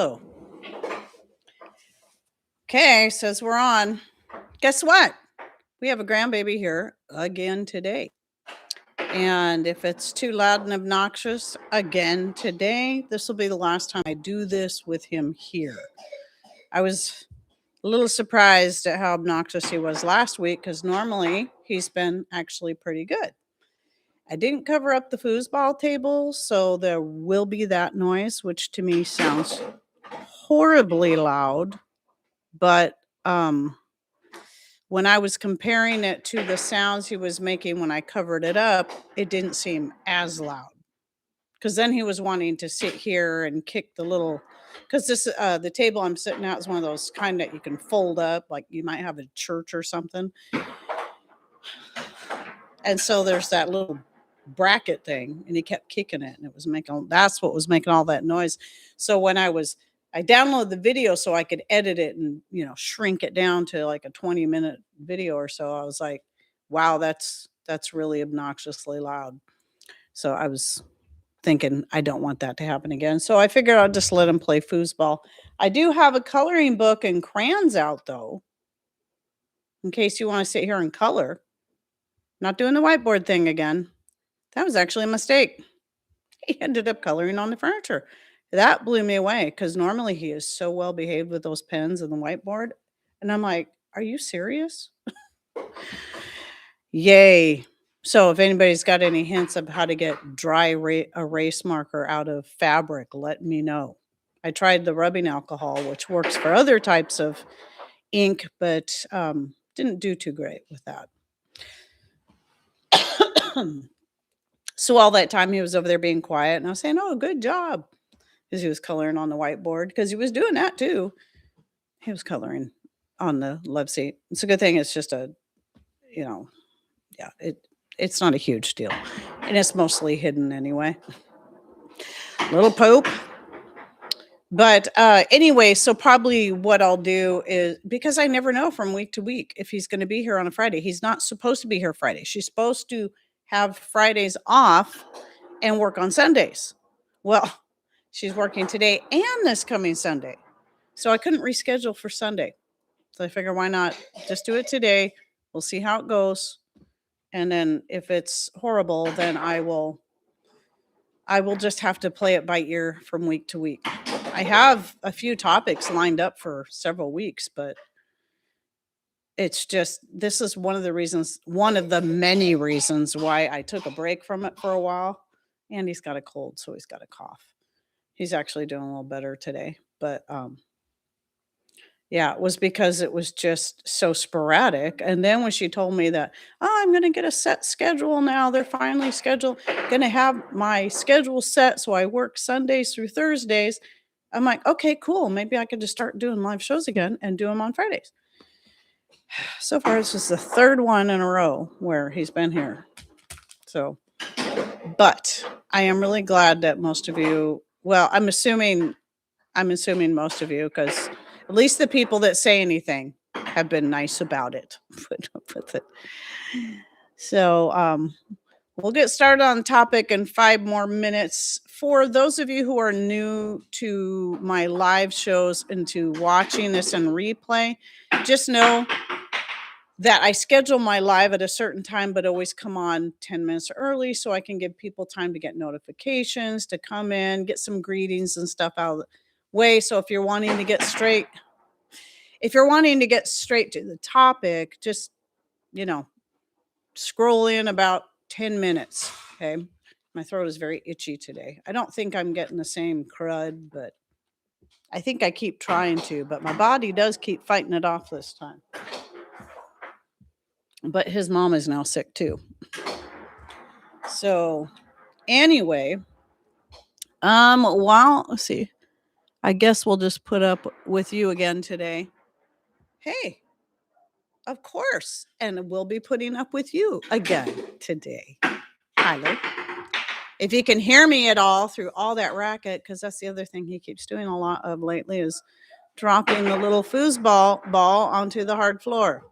Hello. Okay, says we're on. Guess what? We have a grandbaby here again today. And if it's too loud and obnoxious again today, this will be the last time I do this with him here. I was a little surprised at how obnoxious he was last week because normally he's been actually pretty good. I didn't cover up the foosball table, so there will be that noise, which to me sounds horribly loud. But when I was comparing it to the sounds he was making when I covered it up, it didn't seem as loud. Because then he was wanting to sit here and kick the little, because the table I'm sitting at is one of those kind that you can fold up, like you might have a church or something. And so there's that little bracket thing, and he kept kicking it, and it was that's what was making all that noise. So when I downloaded the video so I could edit it and, shrink it down to like a 20-minute video or so. I was like, wow, that's really obnoxiously loud. So I was thinking I don't want that to happen again. So I figured I'll just let him play foosball. I do have a coloring book and crayons out though, in case you want to sit here and color. Not doing the whiteboard thing again. That was actually a mistake. He ended up coloring on the furniture. That blew me away because normally he is so well behaved with those pens and the whiteboard. And I'm like, are you serious? Yay. So if anybody's got any hints of how to get dry erase marker out of fabric, let me know. I tried the rubbing alcohol, which works for other types of ink, but didn't do too great with that. So all that time he was over there being quiet, and I was saying, oh, good job. Because he was coloring on the whiteboard, because he was doing that too. He was coloring on the love seat. It's a good thing it's just it's not a huge deal. And it's mostly hidden anyway. Little Pope. But anyway, so probably what I'll do is, because I never know from week to week if he's going to be here on a Friday. He's not supposed to be here Friday. She's supposed to have Fridays off and work on Sundays. Well, she's working today and this coming Sunday. So I couldn't reschedule for Sunday. So I figure why not just do it today. We'll see how it goes. And then if it's horrible, then I will just have to play it by ear from week to week. I have a few topics lined up for several weeks, but it's just, this is one of the many reasons why I took a break from it for a while. And he's got a cold, so he's got a cough. He's actually doing a little better today, but yeah, it was because it was just so sporadic. And then when she told me that, oh, I'm going to get a set schedule now, they're finally going to have my schedule set. So I work Sundays through Thursdays. I'm like, okay, cool. Maybe I could just start doing live shows again and do them on Fridays. So far, this is the third one in a row where he's been here. So, but I am really glad that most of you, well, I'm assuming most of you, because at least the people that say anything have been nice about it. So we'll get started on the topic in 5 more minutes. For those of you who are new to my live shows and to watching this in replay, just know that I schedule my live at a certain time, but always come on 10 minutes early so I can give people time to get notifications, to come in, get some greetings and stuff out of the way. So if you're wanting to get straight to the topic, just, scroll in about 10 minutes. Okay. My throat is very itchy today. I don't think I'm getting the same crud, but I think I keep trying to, but my body does keep fighting it off this time. But his mom is now sick too. So anyway, let's see. I guess we'll just put up with you again today. Hey, of course. And we'll be putting up with you again today. Tyler. If you can hear me at all through all that racket, because that's the other thing he keeps doing a lot of lately, is dropping the little foosball ball onto the hard floor.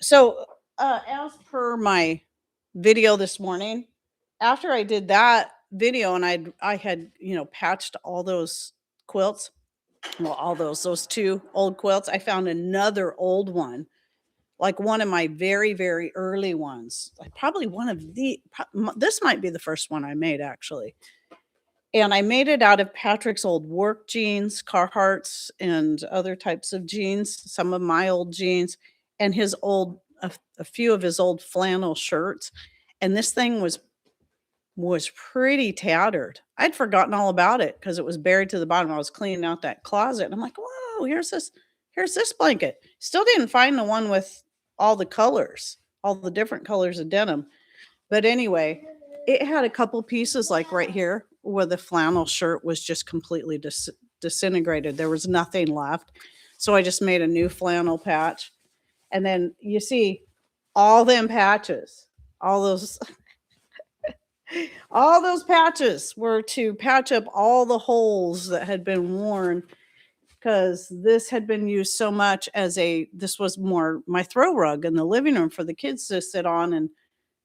So as per my video this morning, after I did that, video and I had, patched all those quilts. Well, all those two old quilts. I found another old one, like one of my very, very early ones. Like probably one of this might be the first one I made actually. And I made it out of Patrick's old work jeans, Carhartts, and other types of jeans, some of my old jeans, and his a few of his old flannel shirts. And this thing was pretty tattered. I'd forgotten all about it because it was buried to the bottom. I was cleaning out that closet, and I'm like, "Whoa, here's this blanket." Still didn't find the one with all the colors, all the different colors of denim. But anyway, it had a couple pieces like right here where the flannel shirt was just completely disintegrated. There was nothing left. So I just made a new flannel patch. And then you see all them patches, all those all those patches were to patch up all the holes that had been worn, because this had been used so much this was more my throw rug in the living room for the kids to sit on and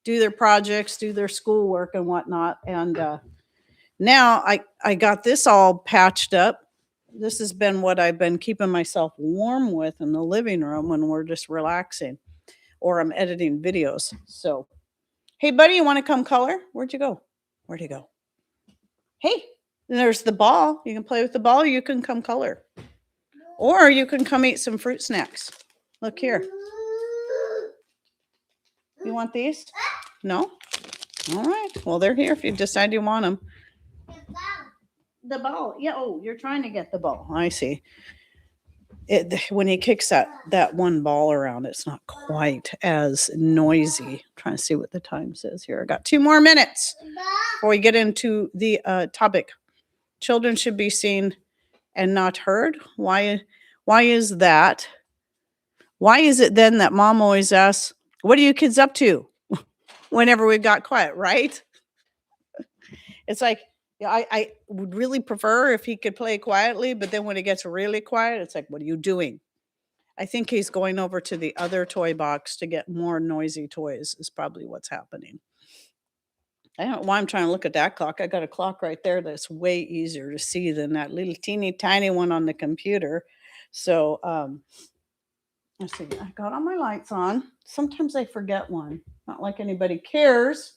do their projects, do their schoolwork and whatnot. And now I got this all patched up. This has been what I've been keeping myself warm with in the living room when we're just relaxing or I'm editing videos. So, hey, buddy, you want to come color? Where'd you go? Where'd you go? Hey, there's the ball. You can play with the ball. Or you can come color. Or you can come eat some fruit snacks. Look here. You want these? No? All right. Well, they're here if you decide you want them. The ball. Yeah. Oh, you're trying to get the ball. I see. When he kicks that one ball around, it's not quite as noisy. I'm trying to see what the time says here. I got 2 more minutes before we get into the topic. Children should be seen and not heard. Why is that? Why is it then that mom always asks, "What are you kids up to?" whenever we got quiet, right? It's like, yeah, I would really prefer if he could play quietly, but then when it gets really quiet, it's like, "What are you doing?" I think he's going over to the other toy box to get more noisy toys is probably what's happening. I don't know why I'm trying to look at that clock. I got a clock right there that's way easier to see than that little teeny tiny one on the computer. So, let's see. I got all my lights on. Sometimes I forget one. Not like anybody cares.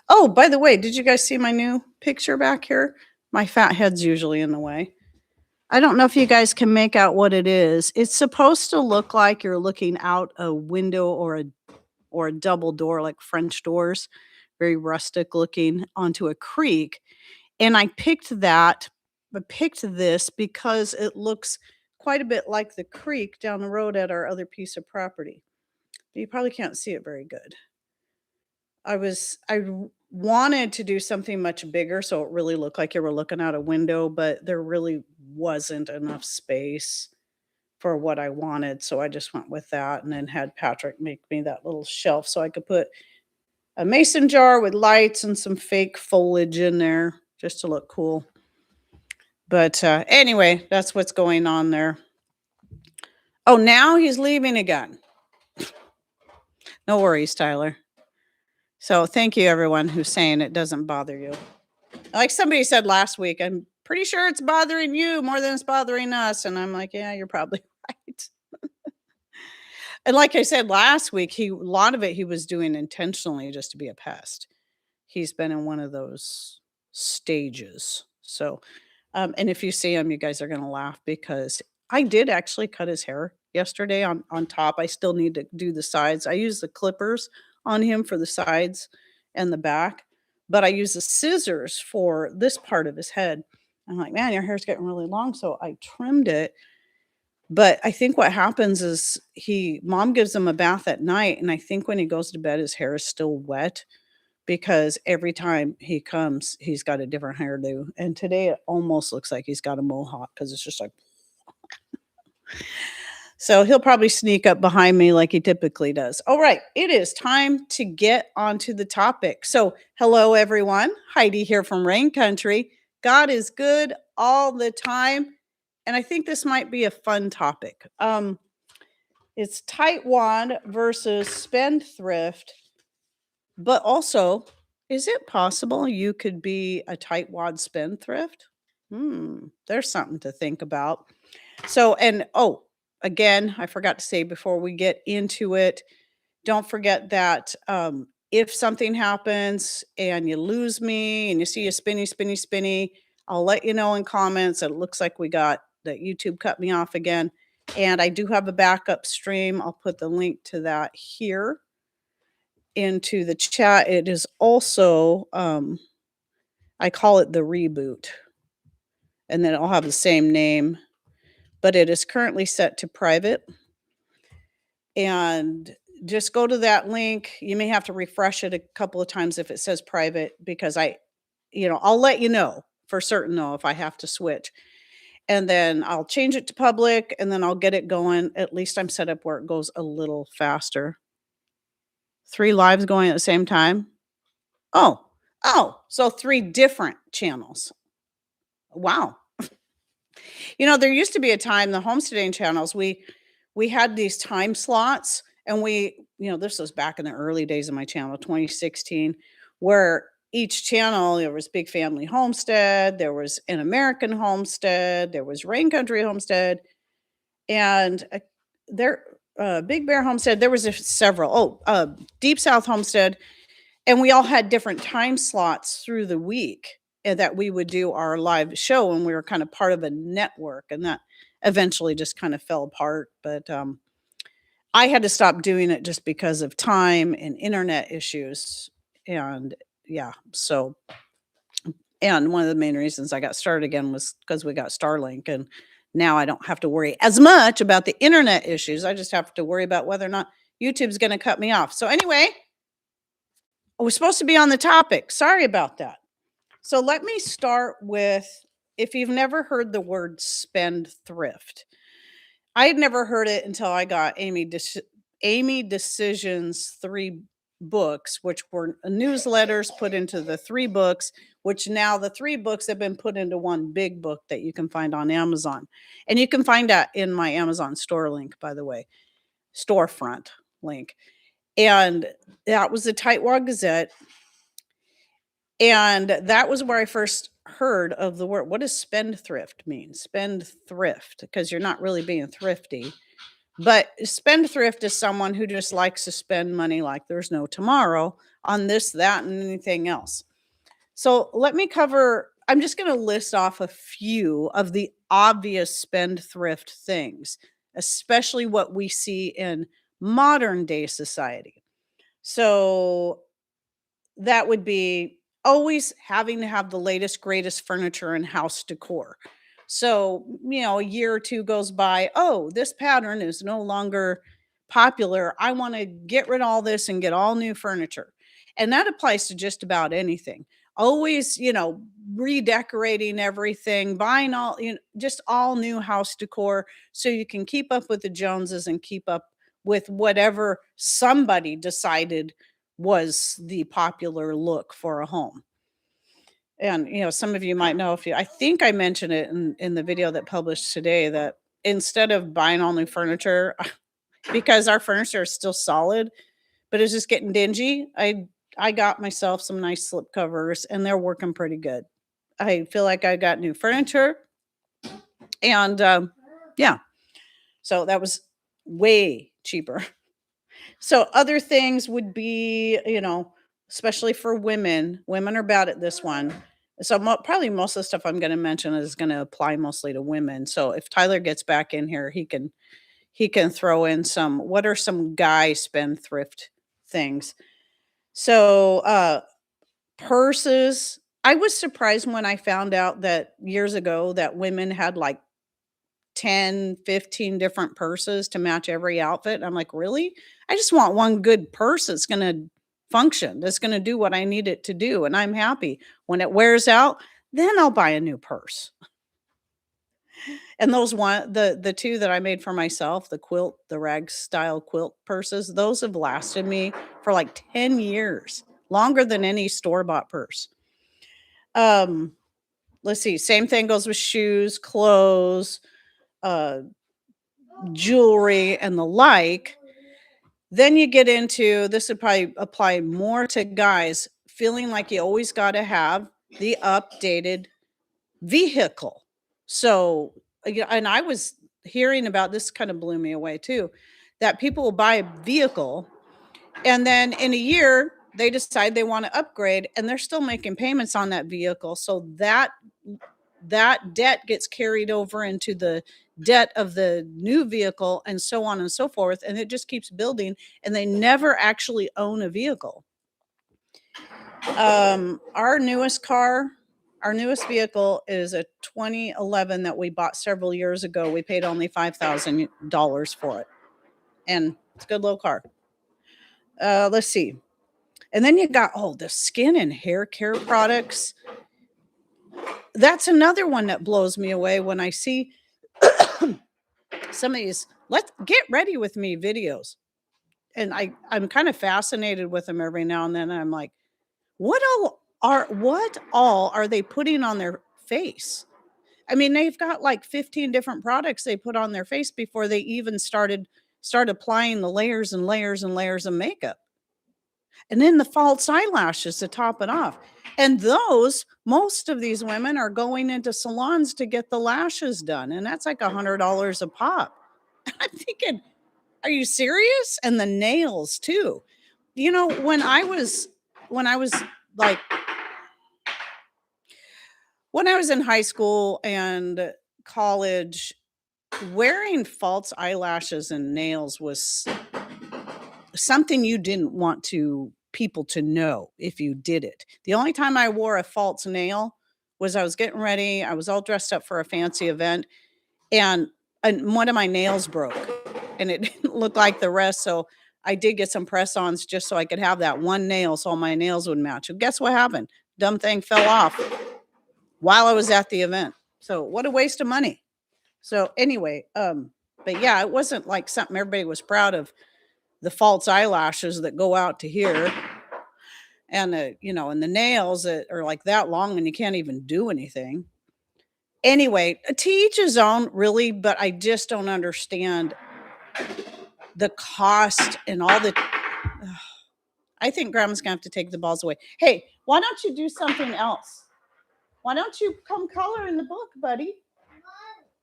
Oh, by the way, did you guys see my new picture back here? My fat head's usually in the way. I don't know if you guys can make out what it is. It's supposed to look like you're looking out a window or a double door, like French doors, very rustic looking, onto a creek. And I picked this because it looks quite a bit like the creek down the road at our other piece of property. But you probably can't see it very good. I wanted to do something much bigger so it really looked like you were looking out a window, but there really wasn't enough space for what I wanted. So I just went with that and then had Patrick make me that little shelf so I could put a mason jar with lights and some fake foliage in there just to look cool. But anyway, that's what's going on there. Oh, now he's leaving again. No worries, Tyler. So thank you, everyone who's saying it doesn't bother you. Like somebody said last week, I'm pretty sure it's bothering you more than it's bothering us. And I'm like, yeah, you're probably right. And like I said last week, a lot of it he was doing intentionally just to be a pest. He's been in one of those stages. So, and if you see him, you guys are going to laugh because I did actually cut his hair yesterday on top. I still need to do the sides. I use the clippers on him for the sides and the back, but I use the scissors for this part of his head. I'm like, man, your hair's getting really long. So I trimmed it. But I think what happens is mom gives him a bath at night. And I think when he goes to bed, his hair is still wet because every time he comes, he's got a different hairdo. And today it almost looks like he's got a mohawk because it's just like, so he'll probably sneak up behind me like he typically does. All right, it is time to get onto the topic. So hello, everyone. Heidi here from Rain Country. God is good all the time. And I think this might be a fun topic. It's tight wad versus spendthrift, but also Is it possible you could be a tightwad spendthrift? There's something to think about. So, and oh, again, I forgot to say before we get into it, don't forget that if something happens and you lose me and you see a spinny, spinny, spinny, I'll let you know in comments. It looks like we got that YouTube cut me off again. And I do have a backup stream. I'll put the link to that here into the chat. It is also, I call it the reboot, and then it'll have the same name, but it is currently set to private. And just go to that link. You may have to refresh it a couple of times if it says private, because I'll let you know for certain though if I have to switch. And then I'll change it to public and then I'll get it going. At least I'm set up where it goes a little faster. 3 lives going at the same time. Oh, so 3 different channels. Wow. There used to be a time, the homesteading channels, we had these time slots, and this was back in the early days of my channel, 2016, where each channel, there was Big Family Homestead, there was An American Homestead, there was Rain Country Homestead, and Big Bear Homestead. There was several. Deep South Homestead, and we all had different time slots through the week, and that we would do our live show, and we were kind of part of a network, and that eventually just kind of fell apart. But I had to stop doing it just because of time and internet issues. And yeah, and one of the main reasons I got started again was because we got Starlink, and now I don't have to worry as much about the internet issues. I just have to worry about whether or not YouTube's going to cut me off. So anyway, I was supposed to be on the topic. Sorry about that. So let me start with, if you've never heard the word spendthrift, I had never heard it until I got Amy Decision's 3 books, which were newsletters put into the 3 books, which now the 3 books have been put into one big book that you can find on Amazon. And you can find that in my Amazon store link, by the way, storefront link. And that was the Tightwad Gazette. And that was where I first heard of the word. What does spendthrift mean? Spendthrift, because you're not really being thrifty. But spendthrift is someone who just likes to spend money like there's no tomorrow on this, that, and anything else. So let me I'm just going to list off a few of the obvious spendthrift things, especially what we see in modern day society. So that would be always having to have the latest, greatest furniture and house decor. So, a year or 2 goes by. Oh, this pattern is no longer popular. I want to get rid of all this and get all new furniture. And that applies to just about anything. Always, redecorating everything, buying just all new house decor so you can keep up with the Joneses and keep up with whatever somebody decided was the popular look for a home. And some of you might know, I think I mentioned it in the video that published today, that instead of buying all new furniture, because our furniture is still solid, but it's just getting dingy, I got myself some nice slip covers, and they're working pretty good. I feel like I got new furniture, and yeah, so that was way cheaper. So other things would be, especially for women. Women are bad at this one. So probably most of the stuff I'm going to mention is going to apply mostly to women. So if Tyler gets back in here, he can throw in what are some guy spendthrift things. So purses. I was surprised when I found out that years ago that women had like 10, 15 different purses to match every outfit. I'm like, really? I just want one good purse that's going to function, that's going to do what I need it to do. And I'm happy. When it wears out, then I'll buy a new purse. And the 2 that I made for myself, the rag style quilt purses, those have lasted me for like 10 years, longer than any store-bought purse. Let's see. Same thing goes with shoes, clothes, jewelry, and the like. Then you get into, this would probably apply more to guys, feeling like you always got to have the updated vehicle. So, and I was hearing about this, kind of blew me away too, that people will buy a vehicle and then in a year they decide they want to upgrade and they're still making payments on that vehicle. So that debt gets carried over into the debt of the new vehicle and so on and so forth. And it just keeps building and they never actually own a vehicle. Our newest car, our newest vehicle is a 2011 that we bought several years ago. We paid only $5,000 for it. And it's a good little car. Let's see. And then you got, the skin and hair care products. That's another one that blows me away when I see some of these let's get ready with me videos. And I'm kind of fascinated with them every now and then. I'm like, what all are they putting on their face? I mean, they've got like 15 different products they put on their face before they even start applying the layers and layers and layers of makeup. And then the false eyelashes to top it off. And most of these women are going into salons to get the lashes done. And that's like $100 a pop. I'm thinking, are you serious? And the nails too. When I was like, when I was in high school and college, wearing false eyelashes and nails was something you didn't want people to know if you did it. The only time I wore a false nail was I was getting ready. I was all dressed up for a fancy event and one of my nails broke and it didn't look like the rest. So I did get some press-ons just so I could have that one nail so all my nails would match. And guess what happened? Dumb thing fell off while I was at the event. So what a waste of money. So anyway, but yeah, it wasn't like something everybody was proud of, the false eyelashes that go out to here and and the nails that are like that long and you can't even do anything. Anyway, to each his own, really, but I just don't understand the cost and all the I think grandma's gonna have to take the balls away. Hey, why don't you do something else? Why don't you come color in the book, buddy?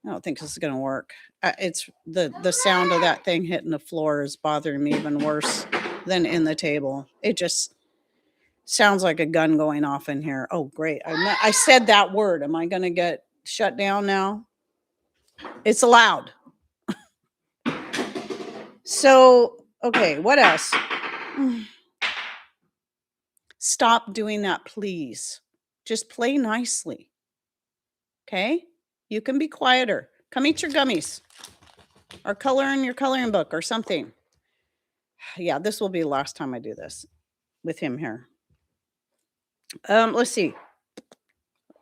I don't think this is gonna work. It's the sound of that thing hitting the floor is bothering me even worse than in the table. It just sounds like a gun going off in here. Oh, great. I said that word. Am I gonna get shut down now? It's loud. So, okay, what else? Stop doing that, please. Just play nicely. Okay? You can be quieter. Come eat your gummies or color in your coloring book or something. Yeah, this will be the last time I do this with him here. Let's see.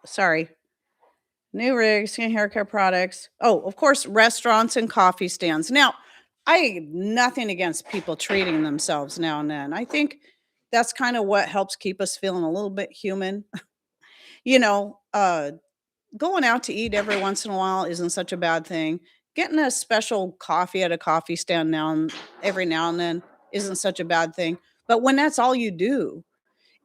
Sorry. New rigs, skin hair care products. Oh, of course, restaurants and coffee stands. Now, I have nothing against people treating themselves now and then. I think that's kind of what helps keep us feeling a little bit human. Going out to eat every once in a while isn't such a bad thing. Getting a special coffee at a coffee stand every now and then isn't such a bad thing. But when that's all you do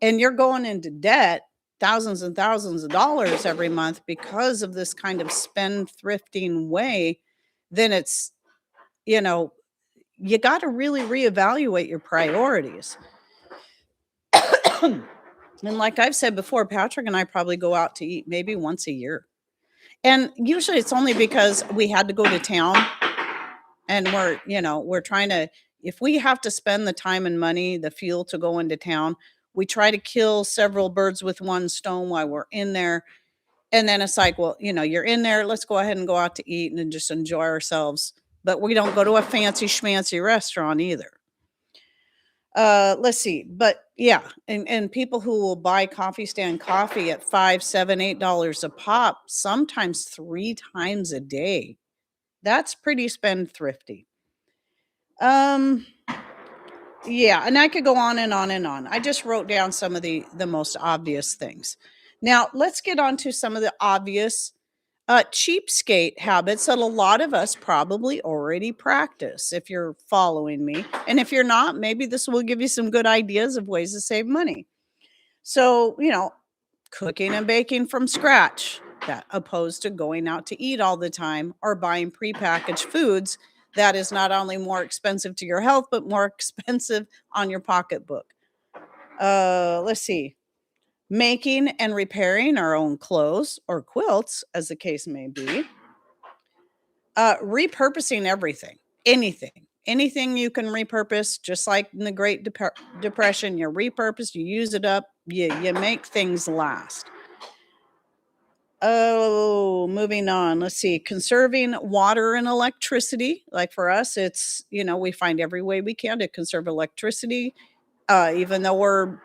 and you're going into debt, thousands and thousands of dollars every month because of this kind of spendthrifting way, then it's, you got to really reevaluate your priorities. And like I've said before, Patrick and I probably go out to eat maybe once a year. And usually it's only because we had to go to town and we're trying to, if we have to spend the time and money, the fuel to go into town, we try to kill several birds with one stone while we're in there. And then it's like, well, you're in there, let's go ahead and go out to eat and then just enjoy ourselves. But we don't go to a fancy schmancy restaurant either. Let's see, but yeah, and people who will buy coffee stand coffee at $5, $7, $8 a pop, sometimes 3 times a day. That's pretty spendthrifty. Yeah, and I could go on and on and on. I just wrote down some of the most obvious things. Now let's get on to some of the obvious cheapskate habits that a lot of us probably already practice if you're following me. And if you're not, maybe this will give you some good ideas of ways to save money. So, cooking and baking from scratch, that opposed to going out to eat all the time or buying prepackaged foods that is not only more expensive to your health, but more expensive on your pocketbook. Let's see. Making and repairing our own clothes or quilts, as the case may be. Repurposing everything, anything you can repurpose, just like in the Great Depression, you repurpose, you use it up, you make things last. Oh, moving on. Let's see. Conserving water and electricity. Like for us, it's, we find every way we can to conserve electricity. Even though we're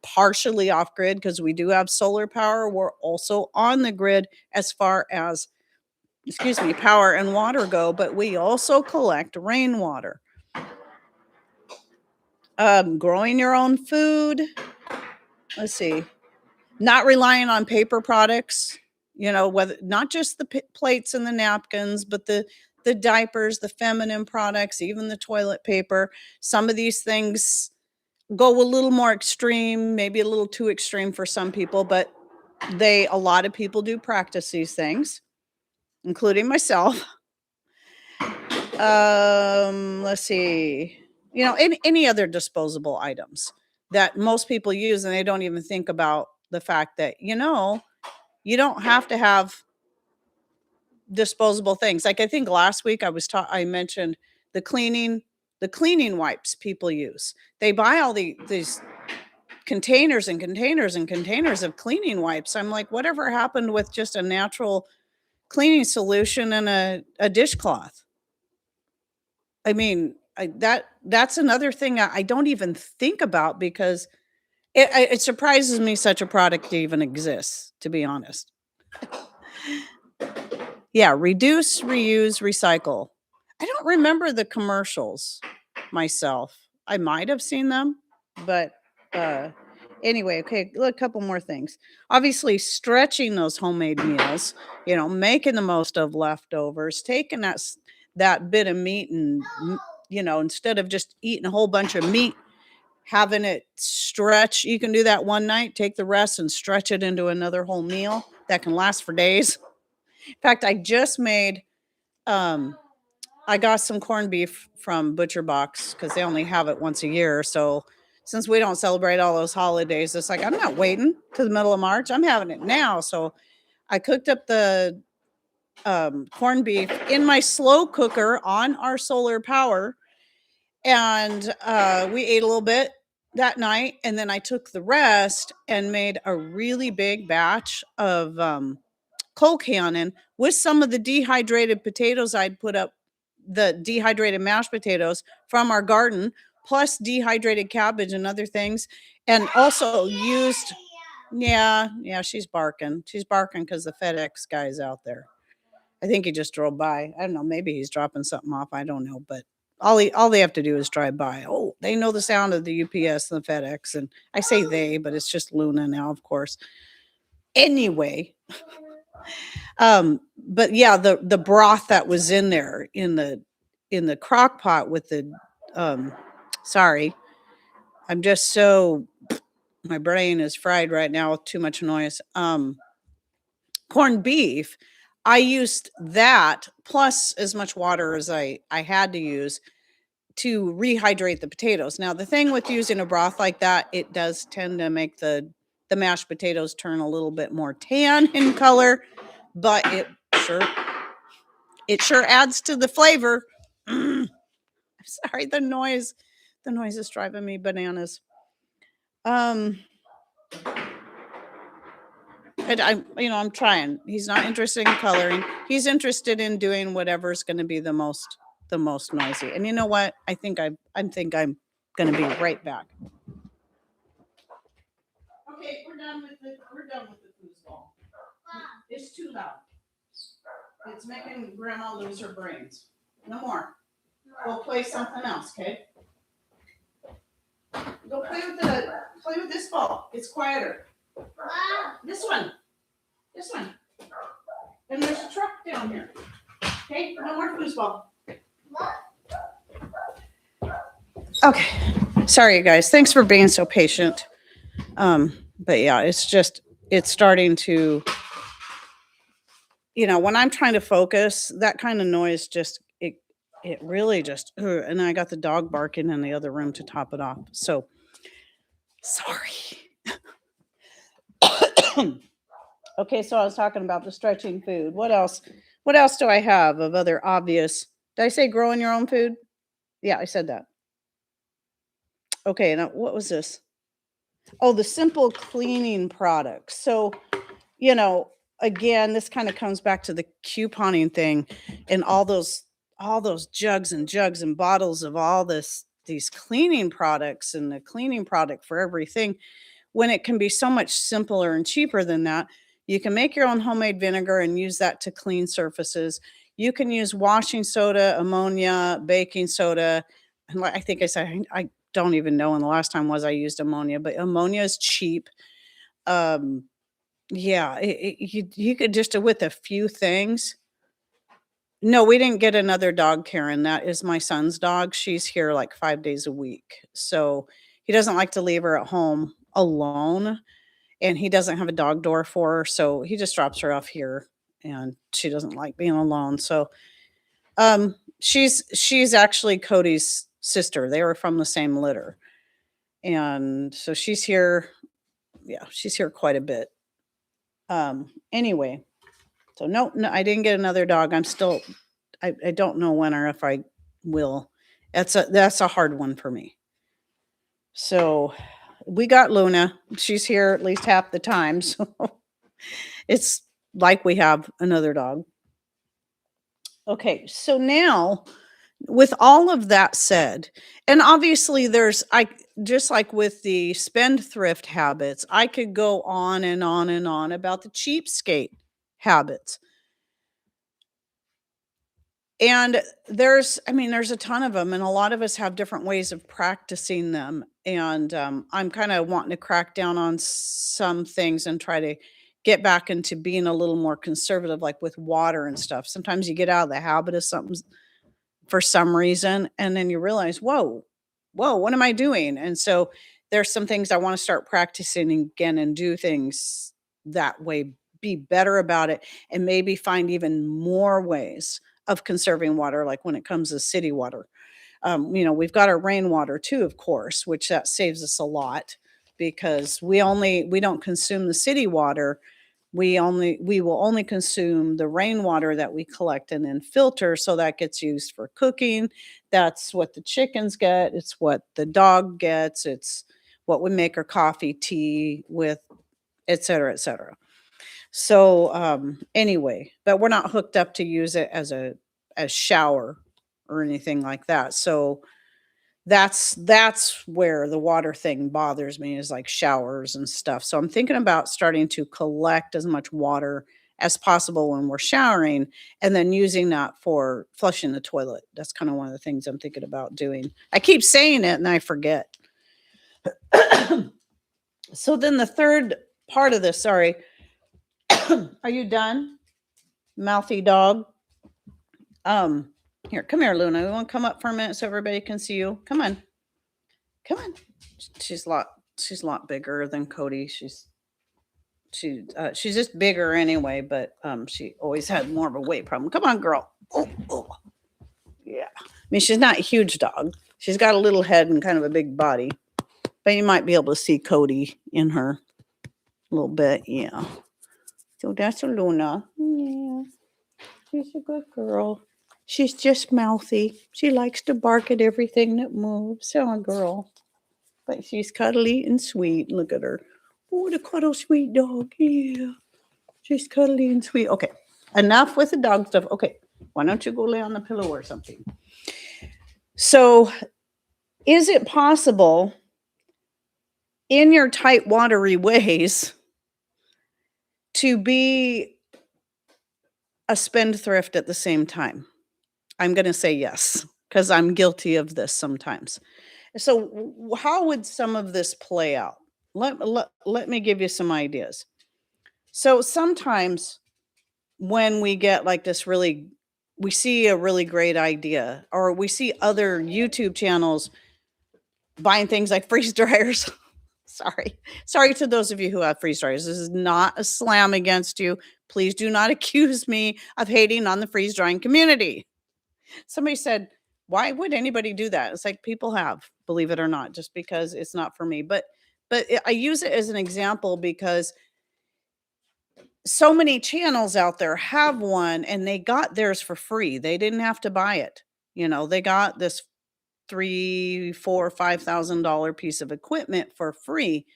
partially off grid because we do have solar power, we're also on the grid as far as, power and water go, but we also collect rainwater. Growing your own food. Let's see. Not relying on paper products, whether not just the plates and the napkins, but the diapers, the feminine products, even the toilet paper. Some of these things go a little more extreme, maybe a little too extreme for some people, but a lot of people do practice these things, including myself. Let's see, any other disposable items that most people use, and they don't even think about the fact that, you don't have to have disposable things. Like I think last week I mentioned the cleaning wipes people use. They buy all these containers and containers and containers of cleaning wipes. I'm like, whatever happened with just a natural cleaning solution and a dishcloth? I mean, that's another thing I don't even think about because it surprises me such a product even exists, to be honest. Yeah, reduce, reuse, recycle. I don't remember the commercials myself. I might have seen them, but anyway, okay, a couple more things. Obviously, stretching those homemade meals, making the most of leftovers, taking that bit of meat and, instead of just eating a whole bunch of meat, having it stretch. You can do that one night, take the rest and stretch it into another whole meal that can last for days. In fact, I just made, I got some corned beef from Butcher Box because they only have it once a year. So since we don't celebrate all those holidays, it's like, I'm not waiting to the middle of March. I'm having it now. So I cooked up the corned beef in my slow cooker on our solar power. And we ate a little bit that night. And then I took the rest and made a really big batch of cold cannon with some of the dehydrated potatoes I'd put up, the dehydrated mashed potatoes from our garden, plus dehydrated cabbage and other things. And also used, yeah, she's barking. She's barking because the FedEx guy's out there. I think he just drove by. I don't know. Maybe he's dropping something off. I don't know. But all they have to do is drive by. Oh, they know the sound of the UPS and the FedEx. And I say they, but it's just Luna now, of course. Anyway, but yeah, the broth that was in there in the crock pot with the sorry, I'm just so, my brain is fried right now with too much noise. Corned beef, I used that plus as much water as I had to use to rehydrate the potatoes. Now, the thing with using a broth like that, it does tend to make the mashed potatoes turn a little bit more tan in color, but it sure adds to the flavor. I'm sorry, the noise is driving me bananas. And I'm trying. He's not interested in coloring. He's interested in doing whatever's going to be the most noisy. And you know what? I think I'm going to be right back. Okay, we're done with the foosball. It's too loud. It's making Grandma lose her brains. No more. Go play something else, okay? Go play with this ball. It's quieter. This one. And there's a truck down here. Okay, no more foosball. Okay. Sorry, you guys. Thanks for being so patient. But yeah, it's starting to, when I'm trying to focus, that kind of noise it really just, and I got the dog barking in the other room to top it off. So sorry. Okay, so I was talking about the stretching food. What else? What else do I have of other obvious? Did I say growing your own food? Yeah, I said that. Okay, now what was this? Oh, the simple cleaning products. So, you know, again, this kind of comes back to the couponing thing and all those jugs and bottles of all these cleaning products and the cleaning product for everything, when it can be so much simpler and cheaper than that. You can make your own homemade vinegar and use that to clean surfaces. You can use washing soda, ammonia, baking soda. And I think I said, I don't even know when the last time was I used ammonia, but ammonia is cheap. Um, yeah, you could just with a few things. No, we didn't get another dog, Karen. That is my son's dog. She's here like 5 days a week. So he doesn't like to leave her at home alone, and he doesn't have a dog door for her, so he just drops her off here, and she doesn't like being alone. So, she's actually Cody's sister. They were from the same litter. And so she's here. Yeah, she's here quite a bit. Anyway, so no, I didn't get another dog. I don't know when or if I will. That's a hard one for me. So we got Luna. She's here at least half the time. So it's like we have another dog. Okay, so now with all of that said, and obviously I just like with the spendthrift habits, I could go on and on and on about the cheapskate habits. And there's a ton of them, and a lot of us have different ways of practicing them. And I'm kind of wanting to crack down on some things and try to get back into being a little more conservative, like with water and stuff. Sometimes you get out of the habit of something for some reason, and then you realize, whoa, what am I doing? And so there's some things I want to start practicing again and do things that way, be better about it, and maybe find even more ways of conserving water, like when it comes to city water. We've got our rainwater too, of course, which that saves us a lot because we don't consume the city water. We will only consume the rainwater that we collect and then filter, so that gets used for cooking. That's what the chickens get. It's what the dog gets. It's what we make our coffee, tea with, et cetera, et cetera. So anyway, but we're not hooked up to use it as shower or anything like that. So that's where the water thing bothers me, is like showers and stuff. So I'm thinking about starting to collect as much water as possible when we're showering, and then using that for flushing the toilet. That's kind of one of the things I'm thinking about doing. I keep saying it and I forget. So then the third part of this, sorry. Are you done? Mouthy dog. Here, come here, Luna. We want to come up for a minute so everybody can see you. Come on. Come on. She's a lot bigger than Cody. She's just bigger anyway, but she always had more of a weight problem. Come on, girl. Oh. Yeah. I mean, she's not a huge dog. She's got a little head and kind of a big body. But you might be able to see Cody in her a little bit. Yeah. So that's a Luna. Yeah. She's a good girl. She's just mouthy. She likes to bark at everything that moves. Oh, girl. But she's cuddly and sweet. Look at her. Oh, the cuddle sweet dog. Yeah. She's cuddly and sweet. Okay. Enough with the dog stuff. Okay. Why don't you go lay on the pillow or something? So, is it possible in your tight, watery ways to be a spendthrift at the same time? I'm going to say yes, because I'm guilty of this sometimes. So, how would some of this play out? Let me give you some ideas. So, sometimes when we get like we see a really great idea, or we see other YouTube channels buying things like freeze dryers. Sorry. Sorry to those of you who have freeze dryers. This is not a slam against you. Please do not accuse me of hating on the freeze drying community. Somebody said, "Why would anybody do that?" It's like people have, believe it or not, just because it's not for me. I use it as an example because so many channels out there have one and they got theirs for free. They didn't have to buy it. They got this 3, 4, $5,000 piece of equipment for free,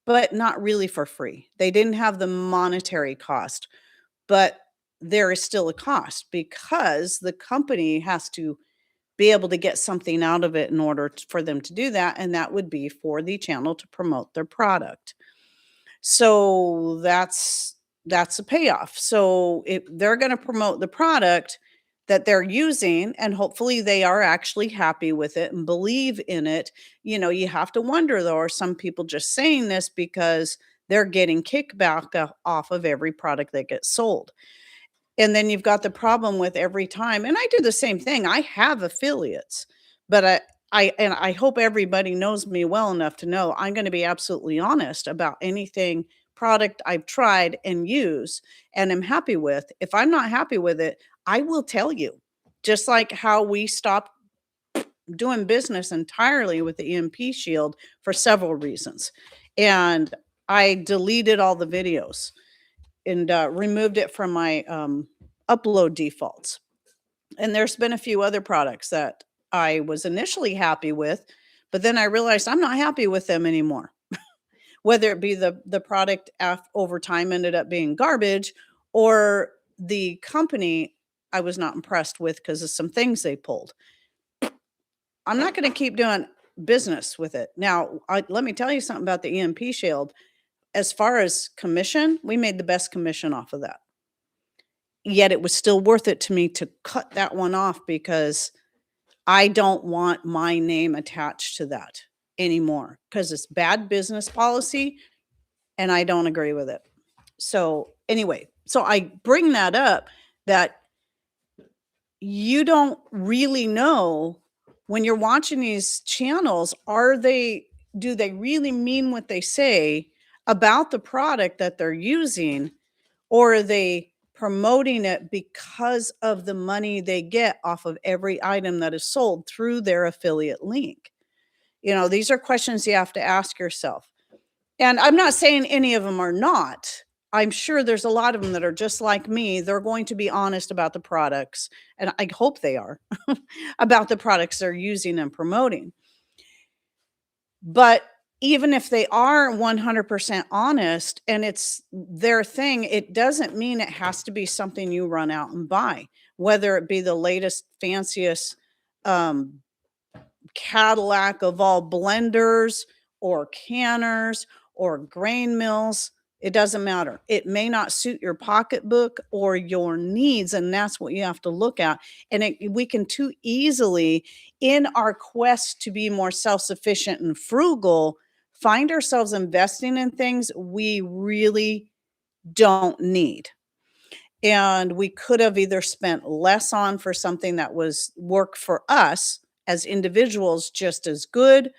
but not really for free. They didn't have the monetary cost, but there is still a cost because the company has to be able to get something out of it in order for them to do that. And that would be for the channel to promote their product. So that's a payoff. So if they're going to promote the product that they're using and hopefully they are actually happy with it and believe in it, you have to wonder though, are some people just saying this because they're getting kickback off of every product that gets sold? And then you've got the problem with every time, and I do the same thing. I have affiliates, but I hope everybody knows me well enough to know I'm going to be absolutely honest about anything product I've tried and use and am happy with. If I'm not happy with it, I will tell you. Just like how we stopped doing business entirely with the EMP shield for several reasons. And I deleted all the videos and removed it from my upload defaults. And there's been a few other products that I was initially happy with, but then I realized I'm not happy with them anymore. Whether it be the product over time ended up being garbage, or the company I was not impressed with because of some things they pulled. I'm not going to keep doing business with it. Now, let me tell you something about the EMP shield. As far as commission, we made the best commission off of that. Yet it was still worth it to me to cut that one off because I don't want my name attached to that anymore because it's bad business policy and I don't agree with it. So anyway, so I bring that up that you don't really know when you're watching these channels, do they really mean what they say about the product that they're using, or are they promoting it because of the money they get off of every item that is sold through their affiliate link? These are questions you have to ask yourself. And I'm not saying any of them are not. I'm sure there's a lot of them that are just like me. They're going to be honest about the products, and I hope they are, about the products they're using and promoting. But even if they are 100% honest and it's their thing, it doesn't mean it has to be something you run out and buy, whether it be the latest, fanciest Cadillac of all blenders or canners or grain mills. It doesn't matter. It may not suit your pocketbook or your needs, and that's what you have to look at. And we can too easily, in our quest to be more self-sufficient and frugal, find ourselves investing in things we really don't need. And we could have either spent less on for something that was work for us as individuals just as good,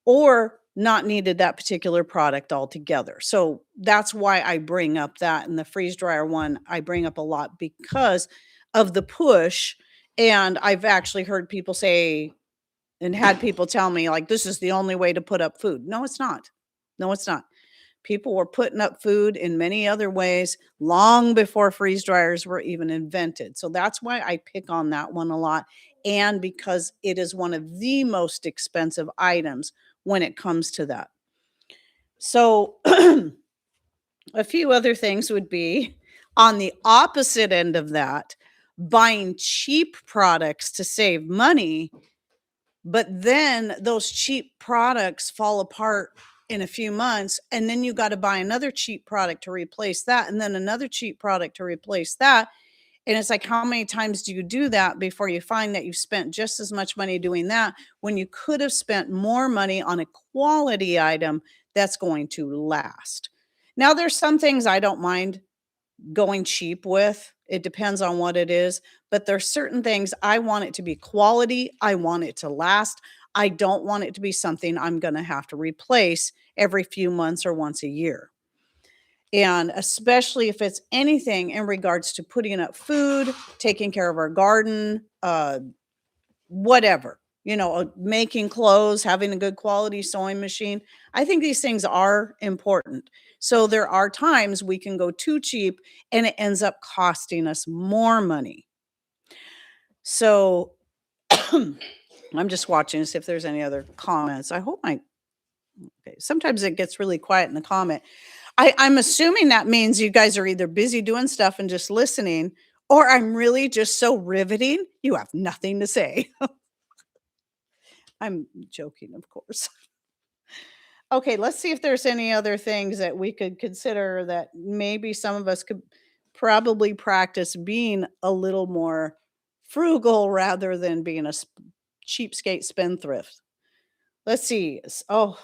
or not needed that particular product altogether. So that's why I bring up that. And the freeze dryer one, I bring up a lot because of the push. And I've actually heard people say and had people tell me, like, this is the only way to put up food. No, it's not. No, it's not. People were putting up food in many other ways long before freeze dryers were even invented. So that's why I pick on that one a lot. And because it is one of the most expensive items when it comes to that. So a few other things would be on the opposite end of that, buying cheap products to save money, but then those cheap products fall apart in a few months, and then you got to buy another cheap product to replace that, and then another cheap product to replace that. And it's like, how many times do you do that before you find that you spent just as much money doing that when you could have spent more money on a quality item that's going to last? Now, there's some things I don't mind going cheap with. It depends on what it is, but there's certain things I want it to be quality. I want it to last. I don't want it to be something I'm going to have to replace every few months or once a year. And especially if it's anything in regards to putting up food, taking care of our garden, whatever, making clothes, having a good quality sewing machine. I think these things are important. So there are times we can go too cheap and it ends up costing us more money. So I'm just watching to see if there's any other comments. I hope okay. Sometimes it gets really quiet in the comment. I'm assuming that means you guys are either busy doing stuff and just listening, or I'm really just so riveting, you have nothing to say. I'm joking, of course. Okay, let's see if there's any other things that we could consider that maybe some of us could probably practice being a little more frugal rather than being a cheapskate spendthrift. Let's see. Oh,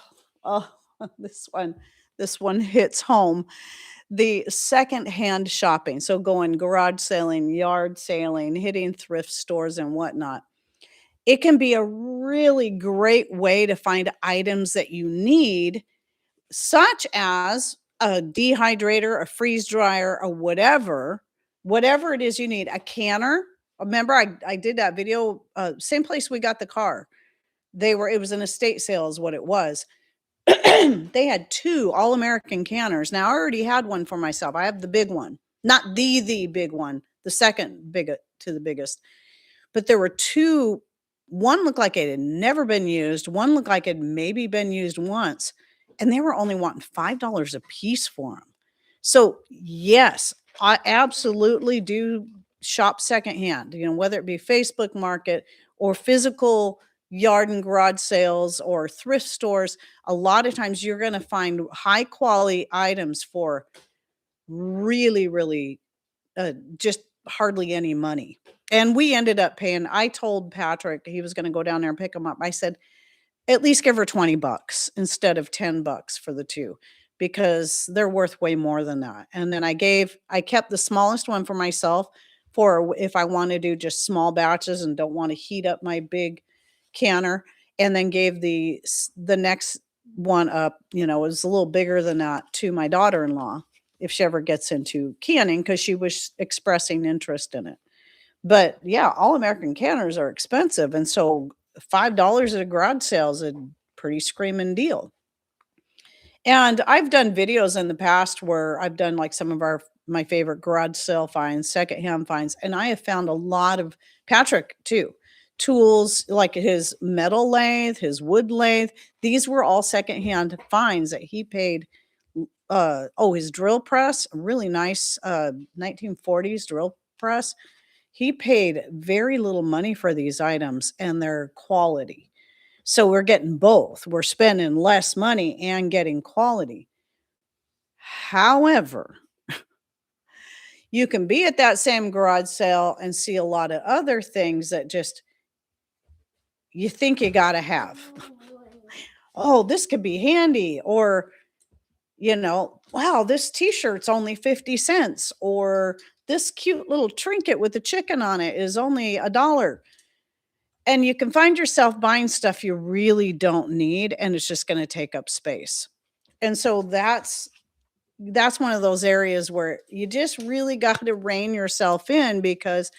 this one hits home. The secondhand shopping. So going garage selling, yard selling, hitting thrift stores and whatnot. It can be a really great way to find items that you need, such as a dehydrator, a freeze dryer, or whatever it is you need, a canner. Remember, I did that video, same place we got the car. It was an estate sale is what it was. They had 2 all-American canners. Now, I already had one for myself. I have the big one. Not the big one, the second big to the biggest. But there were 2. One looked like it had never been used. One looked like it had maybe been used once. And they were only wanting $5 a piece for them. So, yes, I absolutely do shop secondhand, whether it be Facebook Market or physical yard and garage sales or thrift stores. A lot of times you're going to find high quality items for really, really just hardly any money. And we ended up paying. I told Patrick he was going to go down there and pick them up. I said, at least give her $20 instead of $10 for the 2, because they're worth way more than that. And then I kept the smallest one for myself for if I want to do just small batches and don't want to heat up my big canner, and then gave the next one up, it was a little bigger than that, to my daughter-in-law if she ever gets into canning, because she was expressing interest in it. But yeah, all American canners are expensive. And so $5 at a garage sale is a pretty screaming deal. And I've done videos in the past where I've done like some of my favorite garage sale finds, secondhand finds, and I have found a lot of Patrick too. Tools like his metal lathe, his wood lathe. These were all secondhand finds that he paid. His drill press, a really nice 1940s drill press. He paid very little money for these items and their quality. So we're getting both. We're spending less money and getting quality. However, you can be at that same garage sale and see a lot of other things that just you think you got to have. Oh, this could be handy. Or, wow, this t-shirt's only 50 cents. Or this cute little trinket with the chicken on it is only $1. And you can find yourself buying stuff you really don't need, and it's just going to take up space. And so that's one of those areas where you just really got to rein yourself in, because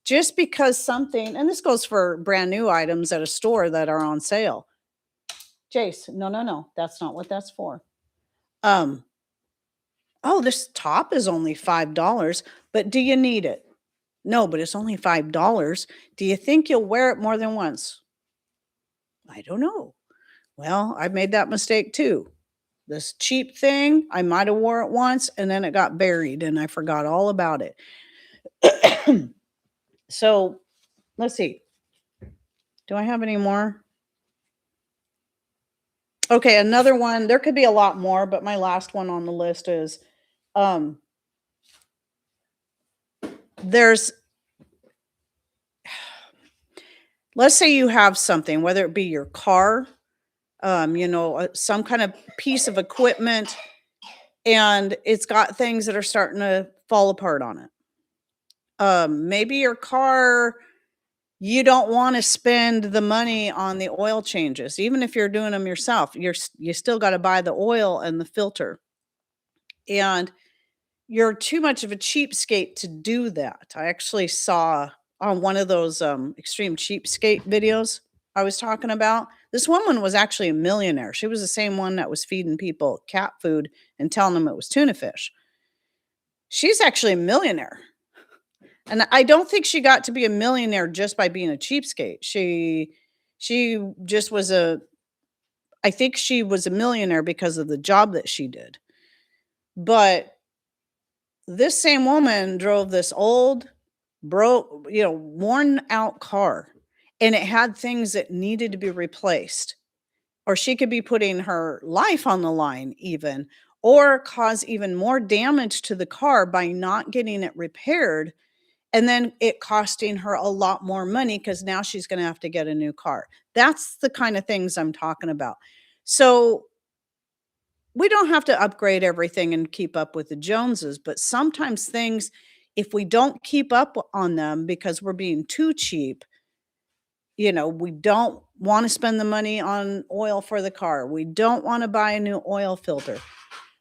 just because something, and this goes for brand new items at a store that are on sale. Jace, no, that's not what that's for. Oh, this top is only $5, but do you need it? No, but it's only $5. Do you think you'll wear it more than once? I don't know. Well, I've made that mistake too. This cheap thing, I might have wore it once and then it got buried and I forgot all about it. So let's see. Do I have any more? Okay, another one. There could be a lot more, but my last one on the list is let's say you have something, whether it be your car, some kind of piece of equipment, and it's got things that are starting to fall apart on it. Maybe your car You don't wanna spend the money on the oil changes. Even if you're doing them yourself, you still gotta buy the oil and the filter, and you're too much of a cheapskate to do that. I actually saw on one of those, extreme cheapskate videos I was talking about, this woman was actually a millionaire. She was the same one that was feeding people cat food and telling them it was tuna fish. She's actually a millionaire. And I don't think she got to be a millionaire just by being a cheapskate. She just was a I think she was a millionaire because of the job that she did. But this same woman drove this old, broke, worn out car, and it had things that needed to be replaced. Or she could be putting her life on the line even, or cause even more damage to the car by not getting it repaired, and then it costing her a lot more money because now she's gonna have to get a new car. That's the kind of things I'm talking about. So, we don't have to upgrade everything and keep up with the Joneses, but sometimes things, if we don't keep up on them because we're being too cheap, we don't wanna spend the money on oil for the car. We don't wanna buy a new oil filter.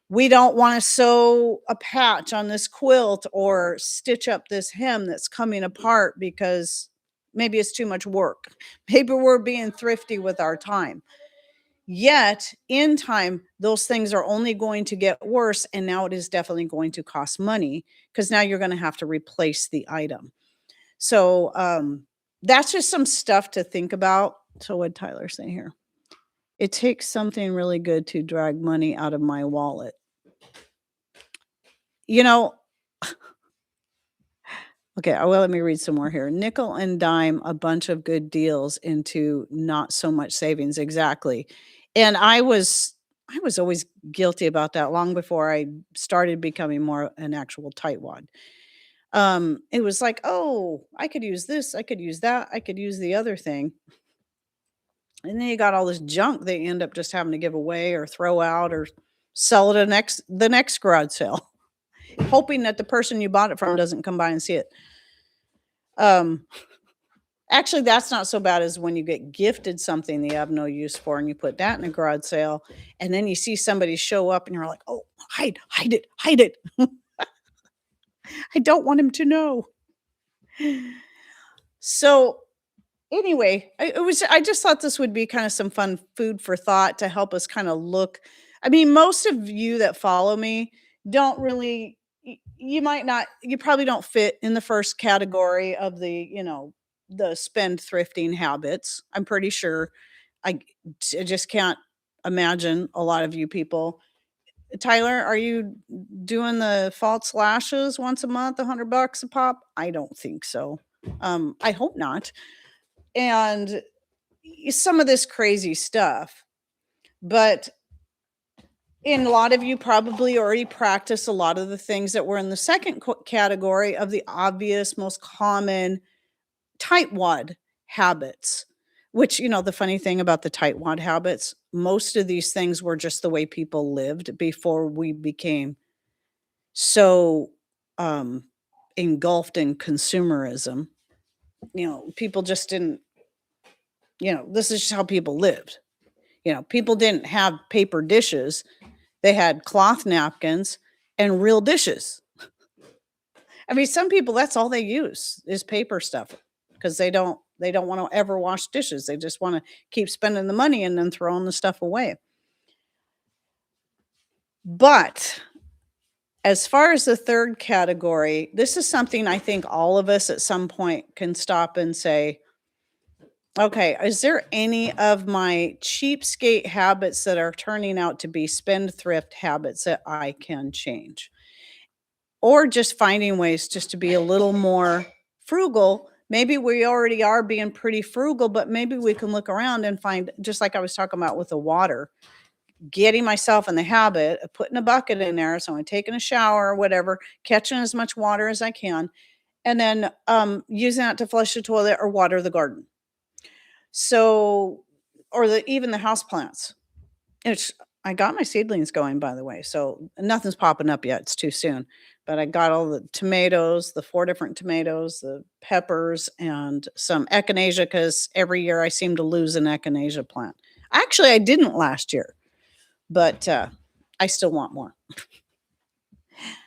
We don't wanna sew a patch on this quilt or stitch up this hem that's coming apart because maybe it's too much work. Maybe we're being thrifty with our time. Yet, in time, those things are only going to get worse, and now it is definitely going to cost money because now you're gonna have to replace the item. So, that's just some stuff to think about. So what Tyler say here? It takes something really good to drag money out of my wallet. You know Okay, well, let me read some more here. Nickel and dime a bunch of good deals into not so much savings, exactly. And I was always guilty about that long before I started becoming more an actual tightwad. It was like, "Oh, I could use this, I could use that, I could use the other thing." And then you got all this junk they end up just having to give away or throw out or sell it at the next garage sale, hoping that the person you bought it from doesn't come by and see it. Um Actually, that's not so bad as when you get gifted something that you have no use for and you put that in a garage sale, and then you see somebody show up and you're like, "Oh, hide it, hide it. I don't want him to know." So, anyway, I just thought this would be kinda some fun food for thought to help us kinda look. I mean, most of you that follow me don't really you might not you probably don't fit in the first category of the spend thrifting habits. I'm pretty sure. I I just can't imagine a lot of you people. Tyler, are you doing the false lashes once a month, $100 a pop? I don't think so. I hope not. And some of this crazy stuff. But and a lot of you probably already practice a lot of the things that were in the second category of the obvious, most common tightwad habits. Which, the funny thing about the tightwad habits, most of these things were just the way people lived before we became so um, engulfed in consumerism. People just didn't, this is just how people lived. People didn't have paper dishes. They had cloth napkins and real dishes. I mean, some people, that's all they use is paper stuff because they don't want to ever wash dishes. They just want to keep spending the money and then throwing the stuff away. But as far as the third category, this is something I think all of us at some point can stop and say, okay, is there any of my cheapskate habits that are turning out to be spendthrift habits that I can change? Or just finding ways just to be a little more frugal. Maybe we already are being pretty frugal, but maybe we can look around and find, just like I was talking about with the water, getting myself in the habit of putting a bucket in there. So I'm taking a shower or whatever, catching as much water as I can, and then using that to flush the toilet or water the garden. So, or even the house plants. It's I got my seedlings going, by the way, so nothing's popping up yet, it's too soon, but I got all the tomatoes, the 4 different tomatoes, the peppers, and some echinacea because every year I seem to lose an echinacea plant. Actually, I didn't last year, but, I still want more.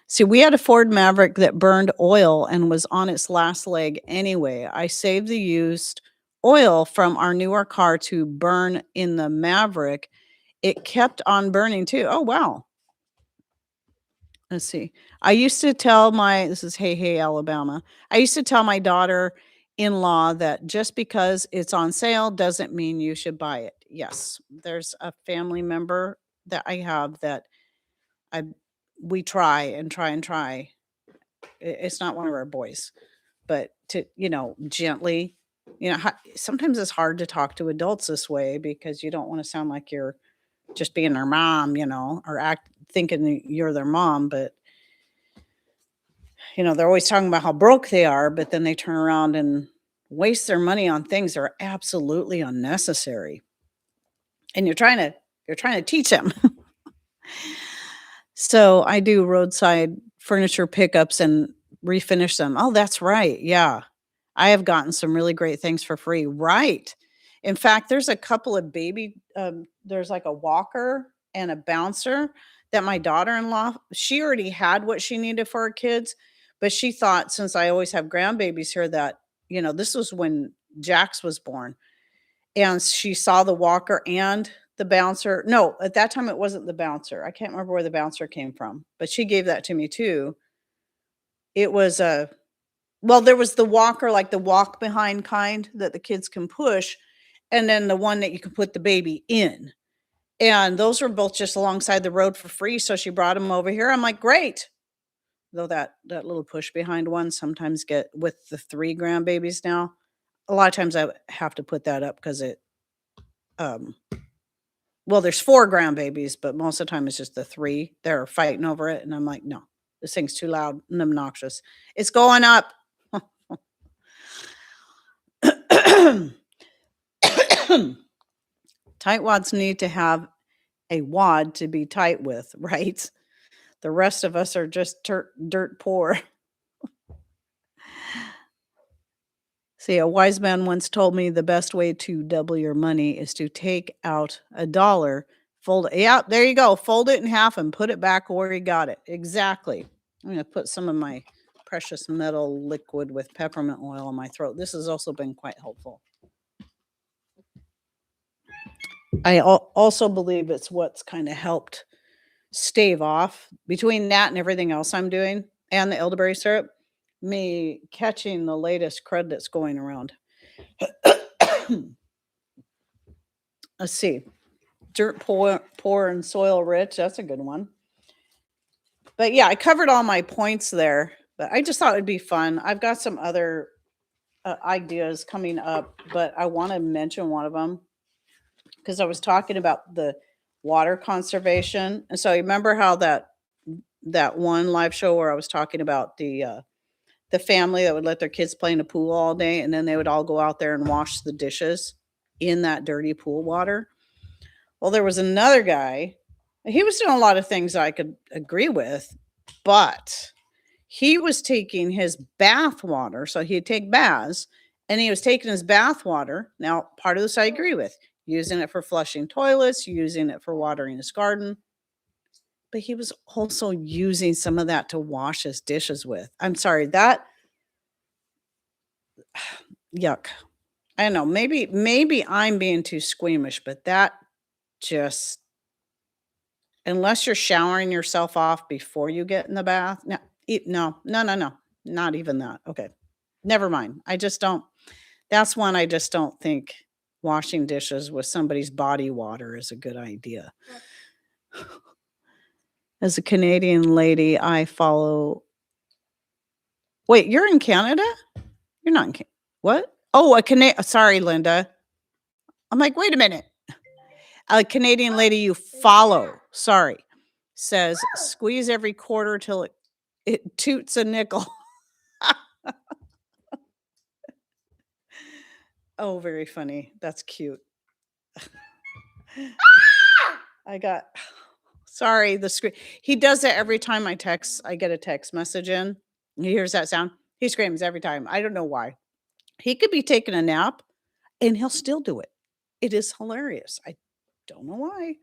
See, we had a Ford Maverick that burned oil and was on its last leg anyway. I saved the used oil from our newer car to burn in the Maverick. It kept on burning too. Oh, wow. Let's see. I used to tell my this is Hey Hey, Alabama. I used to tell my daughter-in-law that just because it's on sale doesn't mean you should buy it. Yes, there's a family member that I have that I we try and try and try. It's not one of our boys, but to, gently, sometimes it's hard to talk to adults this way because you don't want to sound like you're just being their mom, or act thinking that you're their mom, but they're always talking about how broke they are, but then they turn around and waste their money on things that are absolutely unnecessary. And you're trying to teach them. So I do roadside furniture pickups and refinish them. Oh, that's right. Yeah. I have gotten some really great things for free. Right. In fact, there's a couple of there's like a walker and a bouncer that my daughter-in-law, she already had what she needed for her kids, but she thought since I always have grandbabies here that, this was when Jax was born. And she saw the walker and the bouncer. No, at that time it wasn't the bouncer. I can't remember where the bouncer came from, but she gave that to me too. It was a well, there was the walker, like the walk behind kind that the kids can push, and then the one that you can put the baby in. And those were both just alongside the road for free. So she brought them over here. I'm like, great. Though that little push behind one sometimes get with the 3 grandbabies now. A lot of times I have to put that up because um well, there's 4 grandbabies, but most of the time it's just the 3. They're fighting over it, and I'm like, "No, this thing's too loud and obnoxious. It's going up." Tightwads need to have a wad to be tight with, right? The rest of us are just dirt poor. See, a wise man once told me the best way to double your money is to take out a dollar, fold it. Yeah, there you go. Fold it in half and put it back where you got it. Exactly. I'm going to put some of my precious metal liquid with peppermint oil in my throat. This has also been quite helpful. I also believe it's what's kind of helped stave off between that and everything else I'm doing and the elderberry syrup, me catching the latest crud that's going around. Let's see. Dirt poor and soil rich. That's a good one. But yeah, I covered all my points there, but I just thought it'd be fun. I've got some other ideas coming up, but I want to mention one of them because I was talking about the water conservation. And so you remember how that one live show where I was talking about the family that would let their kids play in a pool all day and then they would all go out there and wash the dishes in that dirty pool water. Well, there was another guy. He was doing a lot of things I could agree with, but he was taking his bath water. So he'd take baths and he was taking his bath water. Now, part of this I agree with, using it for flushing toilets, using it for watering his garden. But he was also using some of that to wash his dishes with. I'm sorry, that yuck. I don't know. Maybe I'm being too squeamish, but that just unless you're showering yourself off before you get in the bath. No, no. Not even that. Okay. Never mind. I just don't that's one I just don't think washing dishes with somebody's body water is a good idea. As a Canadian lady, I follow Wait, you're in Canada? You're not in what? Oh, sorry, Linda. I'm like, "Wait a minute." A Canadian lady you follow, sorry, says, "Squeeze every quarter till it toots a nickel." Oh, very funny. That's cute. I got sorry, the screen. He does it every time I get a text message in. He hears that sound. He screams every time. I don't know why. He could be taking a nap and he'll still do it. It is hilarious. I don't know why.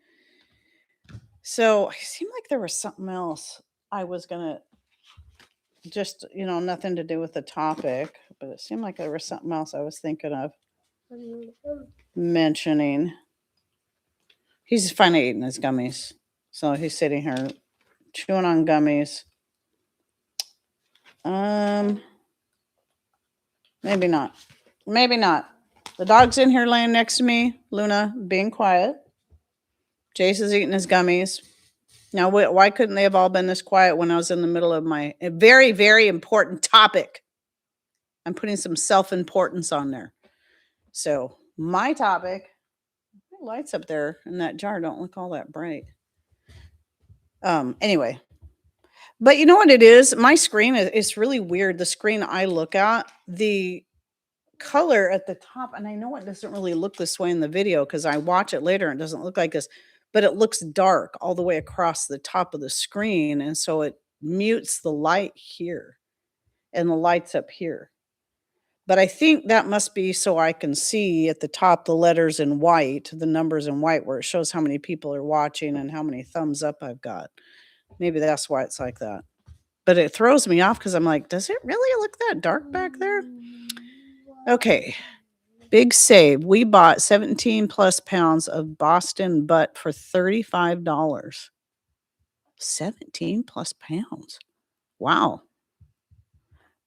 So it seemed like there was something else I was gonna just, nothing to do with the topic, but it seemed like there was something else I was thinking of mentioning. He's finally eating his gummies. So he's sitting here chewing on gummies. Maybe not. Maybe not. The dog's in here laying next to me. Luna being quiet. Jace is eating his gummies. Now, why couldn't they have all been this quiet when I was in the middle of my very, very important topic? I'm putting some self-importance on there. So my topic, the lights up there in that jar don't look all that bright. Anyway, but you know what it is? My screen is really weird. The screen I look at, the color at the top, and I know it doesn't really look this way in the video because I watch it later and it doesn't look like this, but it looks dark all the way across the top of the screen. And so it mutes the light here and the lights up here. But I think that must be so I can see at the top the letters in white, the numbers in white, where it shows how many people are watching and how many thumbs up I've got. Maybe that's why it's like that. But it throws me off because I'm like, does it really look that dark back there? Okay. Big save. We bought 17 plus pounds of Boston butt for $35. 17 plus pounds. Wow.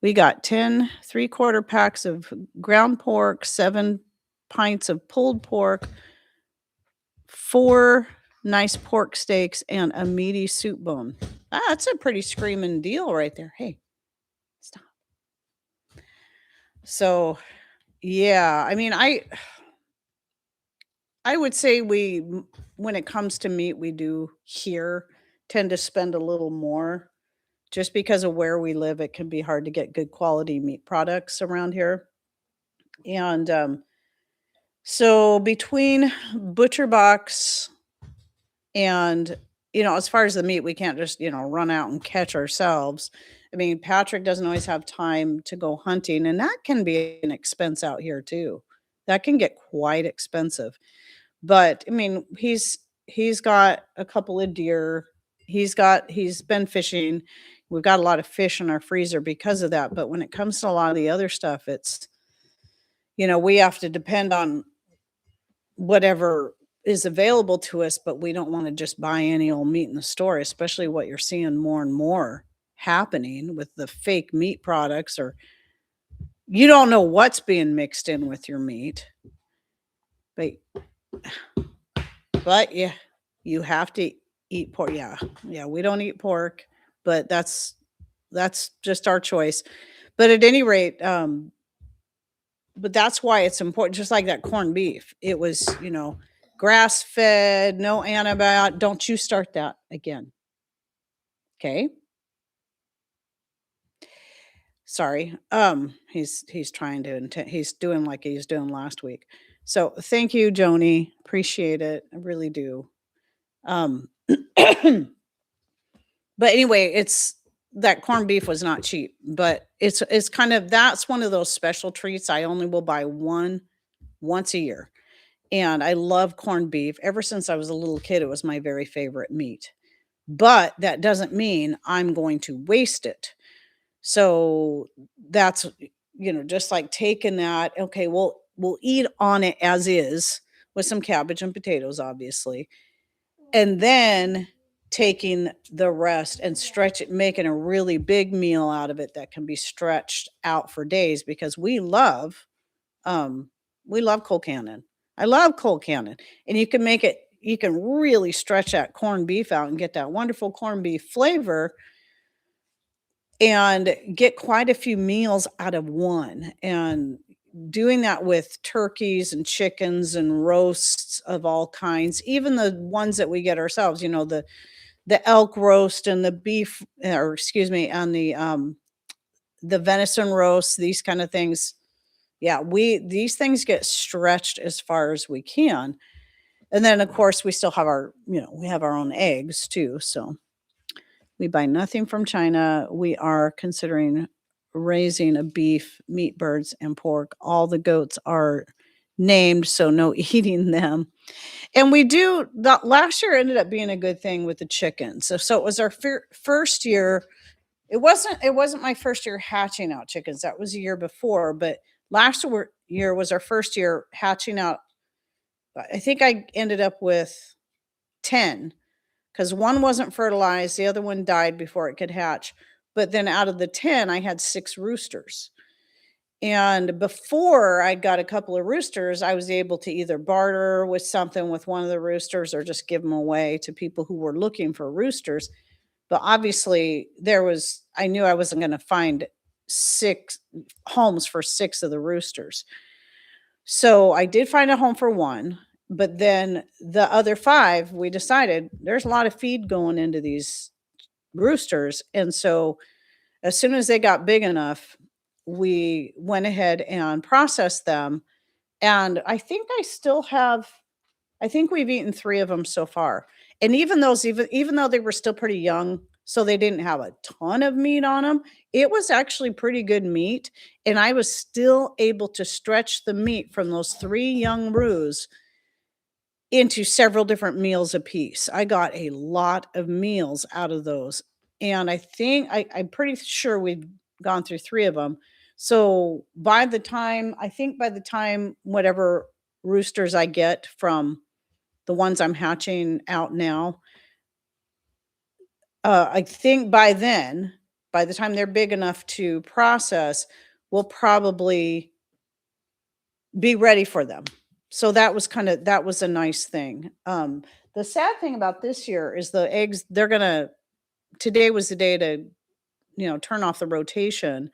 We got 10 3/4 packs of ground pork, 7 pints of pulled pork, 4 nice pork steaks, and a meaty soup bone. That's a pretty screaming deal right there. Hey, stop. So, yeah, I mean, I would say when it comes to meat, we do here tend to spend a little more just because of where we live. It can be hard to get good quality meat products around here. And so between Butcher Box and, as far as the meat, we can't just, run out and catch ourselves. I mean, Patrick doesn't always have time to go hunting, and that can be an expense out here too. That can get quite expensive. But I mean, he's got a couple of deer. He's been fishing. We've got a lot of fish in our freezer because of that. But when it comes to a lot of the other stuff, it's, we have to depend on whatever is available to us, but we don't want to just buy any old meat in the store, especially what you're seeing more and more happening with the fake meat products, or you don't know what's being mixed in with your meat. But yeah, you have to eat pork. Yeah, we don't eat pork, but that's just our choice. But at any rate, but that's why it's important. Just like that corned beef, it was, grass fed, no antibiotic. Don't you start that again. Okay. Sorry. He's trying to he's doing like he's doing last week. So thank you, Joni. Appreciate it. I really do. But anyway, it's that corned beef was not cheap, but it's kind of, that's one of those special treats. I only will buy one once a year. And I love corned beef. Ever since I was a little kid, it was my very favorite meat. But that doesn't mean I'm going to waste it. So that's, just like taking that, okay, we'll eat on it as is with some cabbage and potatoes, obviously. And then taking the rest and stretch it, making a really big meal out of it that can be stretched out for days, because we love Cold Cannon. I love Cold Cannon. And you can really stretch that corned beef out and get that wonderful corned beef flavor and get quite a few meals out of one. And doing that with turkeys and chickens and roasts of all kinds, even the ones that we get ourselves, the elk roast and the beef, or excuse me, and the venison roast, these kind of things. Yeah, these things get stretched as far as we can. And then of course we still have our, we have our own eggs too. So we buy nothing from China. We are considering raising a beef, meat, birds, and pork. All the goats are named, so no eating them. And we do that. Last year ended up being a good thing with the chickens. So it was our first year. It wasn't my first year hatching out chickens. That was a year before, but year was our first year hatching out. I think I ended up with 10 because one wasn't fertilized, the other one died before it could hatch. But then out of the 10, I had 6 roosters. And before I got a couple of roosters, I was able to either barter with something with one of the roosters or just give them away to people who were looking for roosters. But obviously, I knew I wasn't going to find 6 homes for 6 of the roosters. So I did find a home for one, but then the other 5, we decided there's a lot of feed going into these roosters. And so as soon as they got big enough, we went ahead and processed them. And I think we've eaten 3 of them so far. And even though they were still pretty young, so they didn't have a ton of meat on them, it was actually pretty good meat. And I was still able to stretch the meat from those 3 young roos into several different meals a piece. I got a lot of meals out of those. And I'm pretty sure we've gone through 3 of them. So by the time whatever roosters I get from the ones I'm hatching out now, I think by the time they're big enough to process, we'll probably be ready for them. So that was a nice thing. The sad thing about this year is the eggs, today was the day to, turn off the rotation.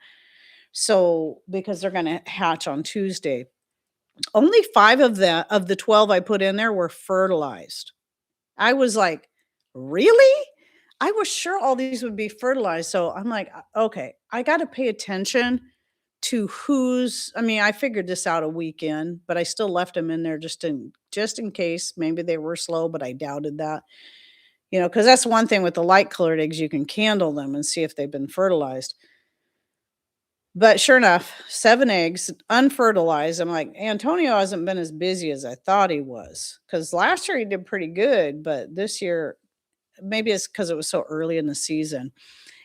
So because they're going to hatch on Tuesday, only 5 of the 12 I put in there were fertilized. I was like, really? I was sure all these would be fertilized. So I'm like, okay, I got to pay attention to I figured this out a weekend, but I still left them in there just in case. Maybe they were slow, but I doubted that. Because that's one thing with the light colored eggs, you can candle them and see if they've been fertilized. But sure enough, 7 eggs, unfertilized. I'm like, Antonio hasn't been as busy as I thought he was. Because last year he did pretty good, but this year, maybe it's because it was so early in the season.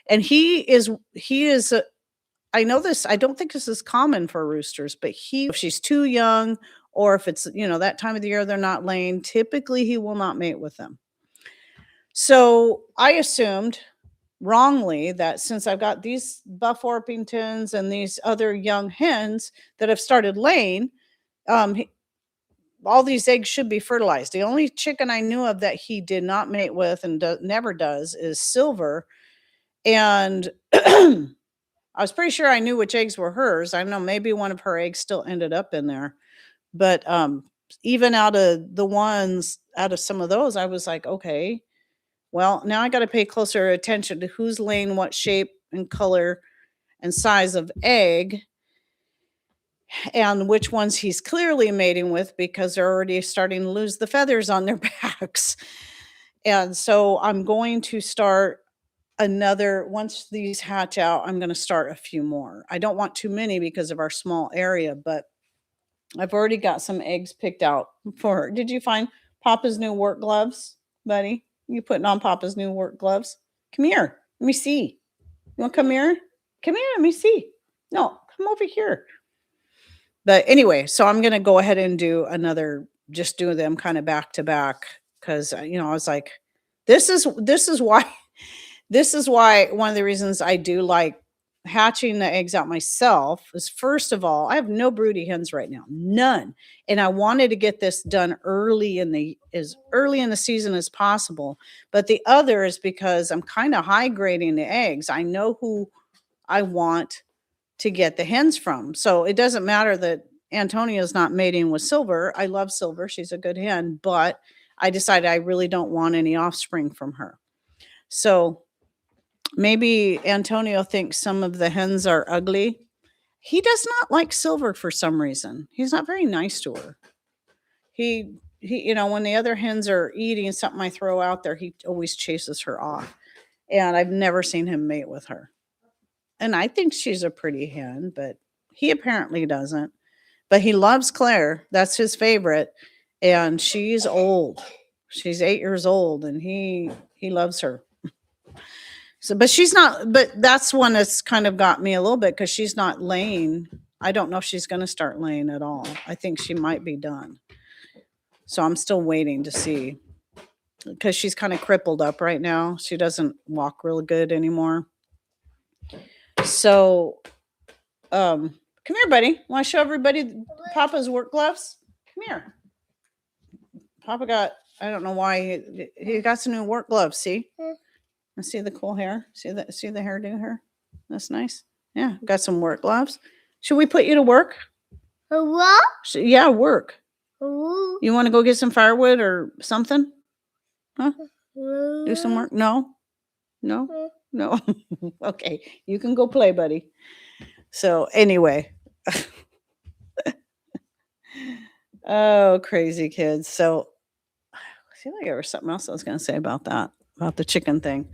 And he is, I know this, I don't think this is common for roosters, but if she's too young, or if it's, that time of the year they're not laying, typically he will not mate with them. So I assumed wrongly that since I've got these Buff Orpingtons and these other young hens that have started laying, all these eggs should be fertilized. The only chicken I knew of that he did not mate with and never does is Silver. And I was pretty sure I knew which eggs were hers. I don't know, maybe one of her eggs still ended up in there. But even out of some of those, I was like, okay, well, now I got to pay closer attention to who's laying what shape and color and size of egg and which ones he's clearly mating with, because they're already starting to lose the feathers on their backs. And so I'm going to start once these hatch out, I'm going to start a few more. I don't want too many because of our small area, but I've already got some eggs picked out for her. Did you find Papa's new work gloves, buddy? You putting on Papa's new work gloves? Come here. Let me see. You want to come here? Come here. Let me see. No, come over here. But anyway, so I'm going to go ahead and just do them kind of back to back. Cause I was like, this is why one of the reasons I do like hatching the eggs out myself is, first of all, I have no broody hens right now, none. And I wanted to get this done as early in the season as possible. But the other is because I'm kind of high grading the eggs. I know who I want to get the hens from. So it doesn't matter that Antonia's not mating with Silver. I love Silver. She's a good hen, but I decided I really don't want any offspring from her. So maybe Antonio thinks some of the hens are ugly. He does not like Silver for some reason. He's not very nice to her. when the other hens are eating something I throw out there, he always chases her off. And I've never seen him mate with her. And I think she's a pretty hen, but he apparently doesn't. But he loves Claire. That's his favorite. And she's old. She's 8 years old, and he loves her. So, but she's not. But that's one that's kind of got me a little bit, because she's not laying. I don't know if she's going to start laying at all. I think she might be done. So I'm still waiting to see, because she's kind of crippled up right now. She doesn't walk real good anymore. So, come here, buddy. Want to show everybody Papa's work gloves? Come here. Papa got, I don't know why, he got some new work gloves. See? And see the cool hair? See the hairdo here? That's nice. Yeah, got some work gloves. Should we put you to work? What? Yeah, work. You want to go get some firewood or something? Huh? Do some work? No? Okay, you can go play, buddy. So anyway. Oh, crazy kids. So I feel like there was something else I was going to say about that, about the chicken thing.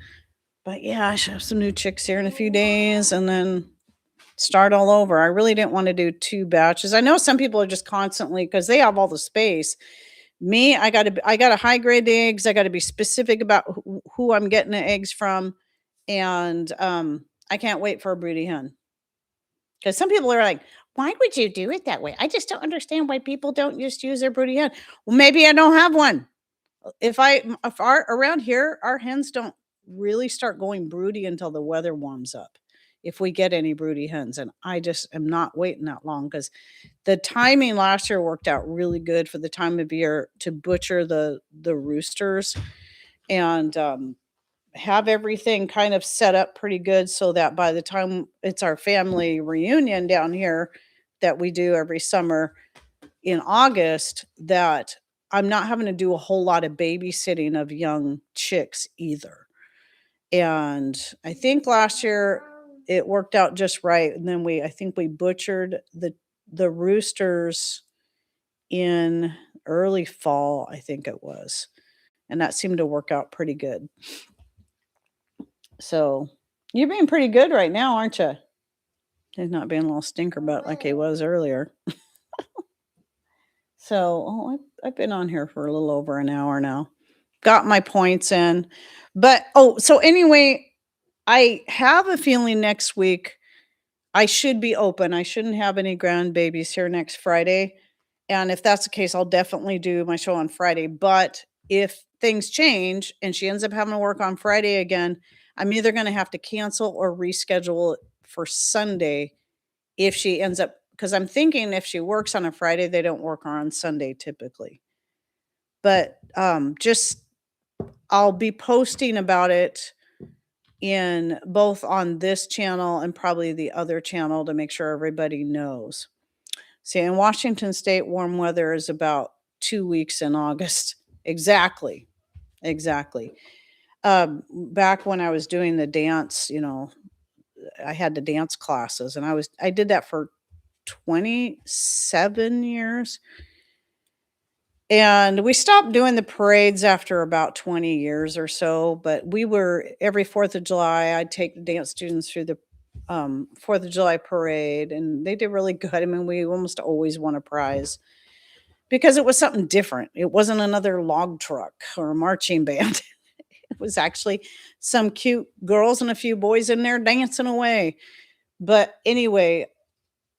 But yeah, I should have some new chicks here in a few days and then start all over. I really didn't want to do 2 batches. I know some people are just constantly, because they have all the space. Me, I got to high grade the eggs. I got to be specific about who I'm getting the eggs from. And I can't wait for a broody hen. Because some people are like, why would you do it that way? I just don't understand why people don't just use their broody hen. Well, maybe I don't have one. If around here, our hens don't really start going broody until the weather warms up, if we get any broody hens. And I just am not waiting that long, because the timing last year worked out really good for the time of year to butcher the roosters and have everything kind of set up pretty good, so that by the time it's our family reunion down here that we do every summer in August, that I'm not having to do a whole lot of babysitting of young chicks either. And I think last year it worked out just right. And then I think we butchered the roosters in early fall, I think it was. And that seemed to work out pretty good. So you're being pretty good right now, aren't you? He's not being a little stinker butt like he was earlier. So I've been on here for a little over an hour now. Got my points in. But, so anyway, I have a feeling next week I should be open. I shouldn't have any grandbabies here next Friday. And if that's the case, I'll definitely do my show on Friday. But if things change and she ends up having to work on Friday again, I'm either going to have to cancel or reschedule it for Sunday if she ends up, because I'm thinking if she works on a Friday, they don't work on Sunday typically. But I'll be posting about it in both on this channel and probably the other channel to make sure everybody knows. See, in Washington State, warm weather is about 2 weeks in August. Exactly. Back when I was doing the dance, I had the dance classes, and I did that for 27 years. And we stopped doing the parades after about 20 years or so, but we were every 4th of July, I'd take the dance students through the 4th of July parade, and they did really good. I mean, we almost always won a prize because it was something different. It wasn't another log truck or a marching band. It was actually some cute girls and a few boys in there dancing away. But anyway,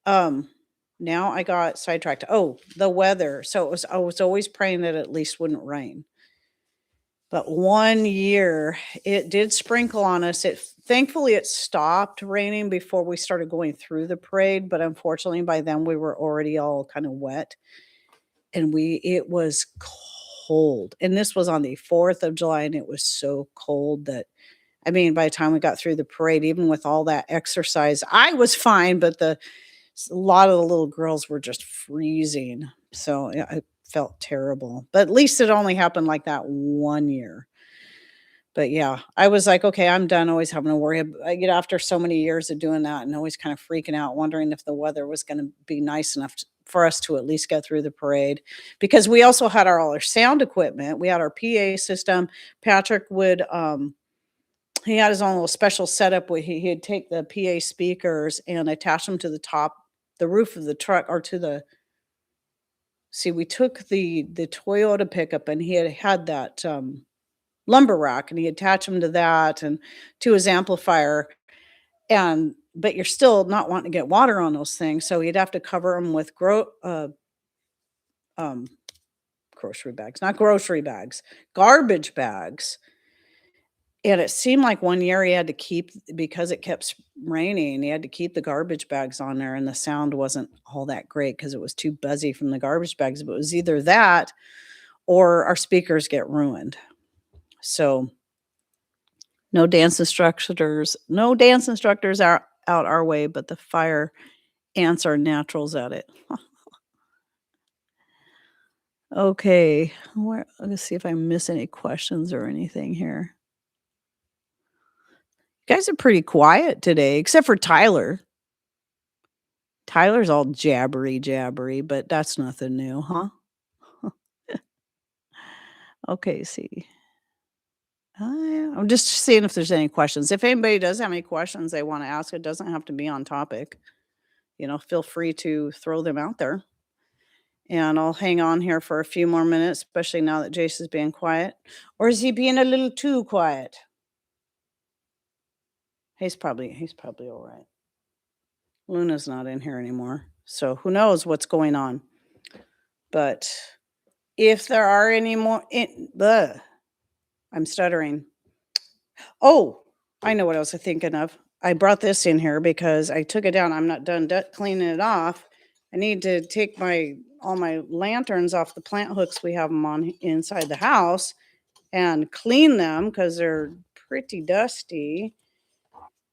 now I got sidetracked. Oh, the weather. So I was always praying that it at least wouldn't rain. But one year it did sprinkle on us. Thankfully it stopped raining before we started going through the parade, but unfortunately by then we were already all kind of wet. And it was cold. And this was on the 4th of July, and it was so cold that, I mean, by the time we got through the parade, even with all that exercise, I was fine, but a lot of the little girls were just freezing. So I felt terrible. But at least it only happened like that one year. But yeah, I was like, okay, I'm done always having to worry. After so many years of doing that and always kind of freaking out, wondering if the weather was going to be nice enough for us to at least get through the parade, because we also had all our sound equipment. We had our PA system. Patrick would he had his own little special setup where he'd take the PA speakers and attach them to the roof of the truck, or to the see, we took the Toyota pickup, and he had that lumber rack, and he attached them to that and to his amplifier. And but you're still not wanting to get water on those things, so you'd have to cover them with um, grocery bags, not grocery bags, garbage bags. And it seemed like one year he had to keep, because it kept raining, he had to keep the garbage bags on there, and the sound wasn't all that great because it was too buzzy from the garbage bags. But it was either that or our speakers get ruined. So no dance instructors out our way, but the fire ants are naturals at it. Okay, let's see if I miss any questions or anything here. You guys are pretty quiet today, except for Tyler. Tyler's all jabbery, but that's nothing new, huh? Okay, see. I'm just seeing if there's any questions. If anybody does have any questions they want to ask, it doesn't have to be on topic. Feel free to throw them out there. And I'll hang on here for a few more minutes, especially now that Jason's being quiet. Or is he being a little too quiet? He's probably all right. Luna's not in here anymore, so who knows what's going on. But if there are any more, I'm stuttering. Oh, I know what I was thinking of. I brought this in here because I took it down. I'm not done cleaning it off. I need to take all my lanterns off the plant hooks we have them on inside the house and clean them because they're pretty dusty.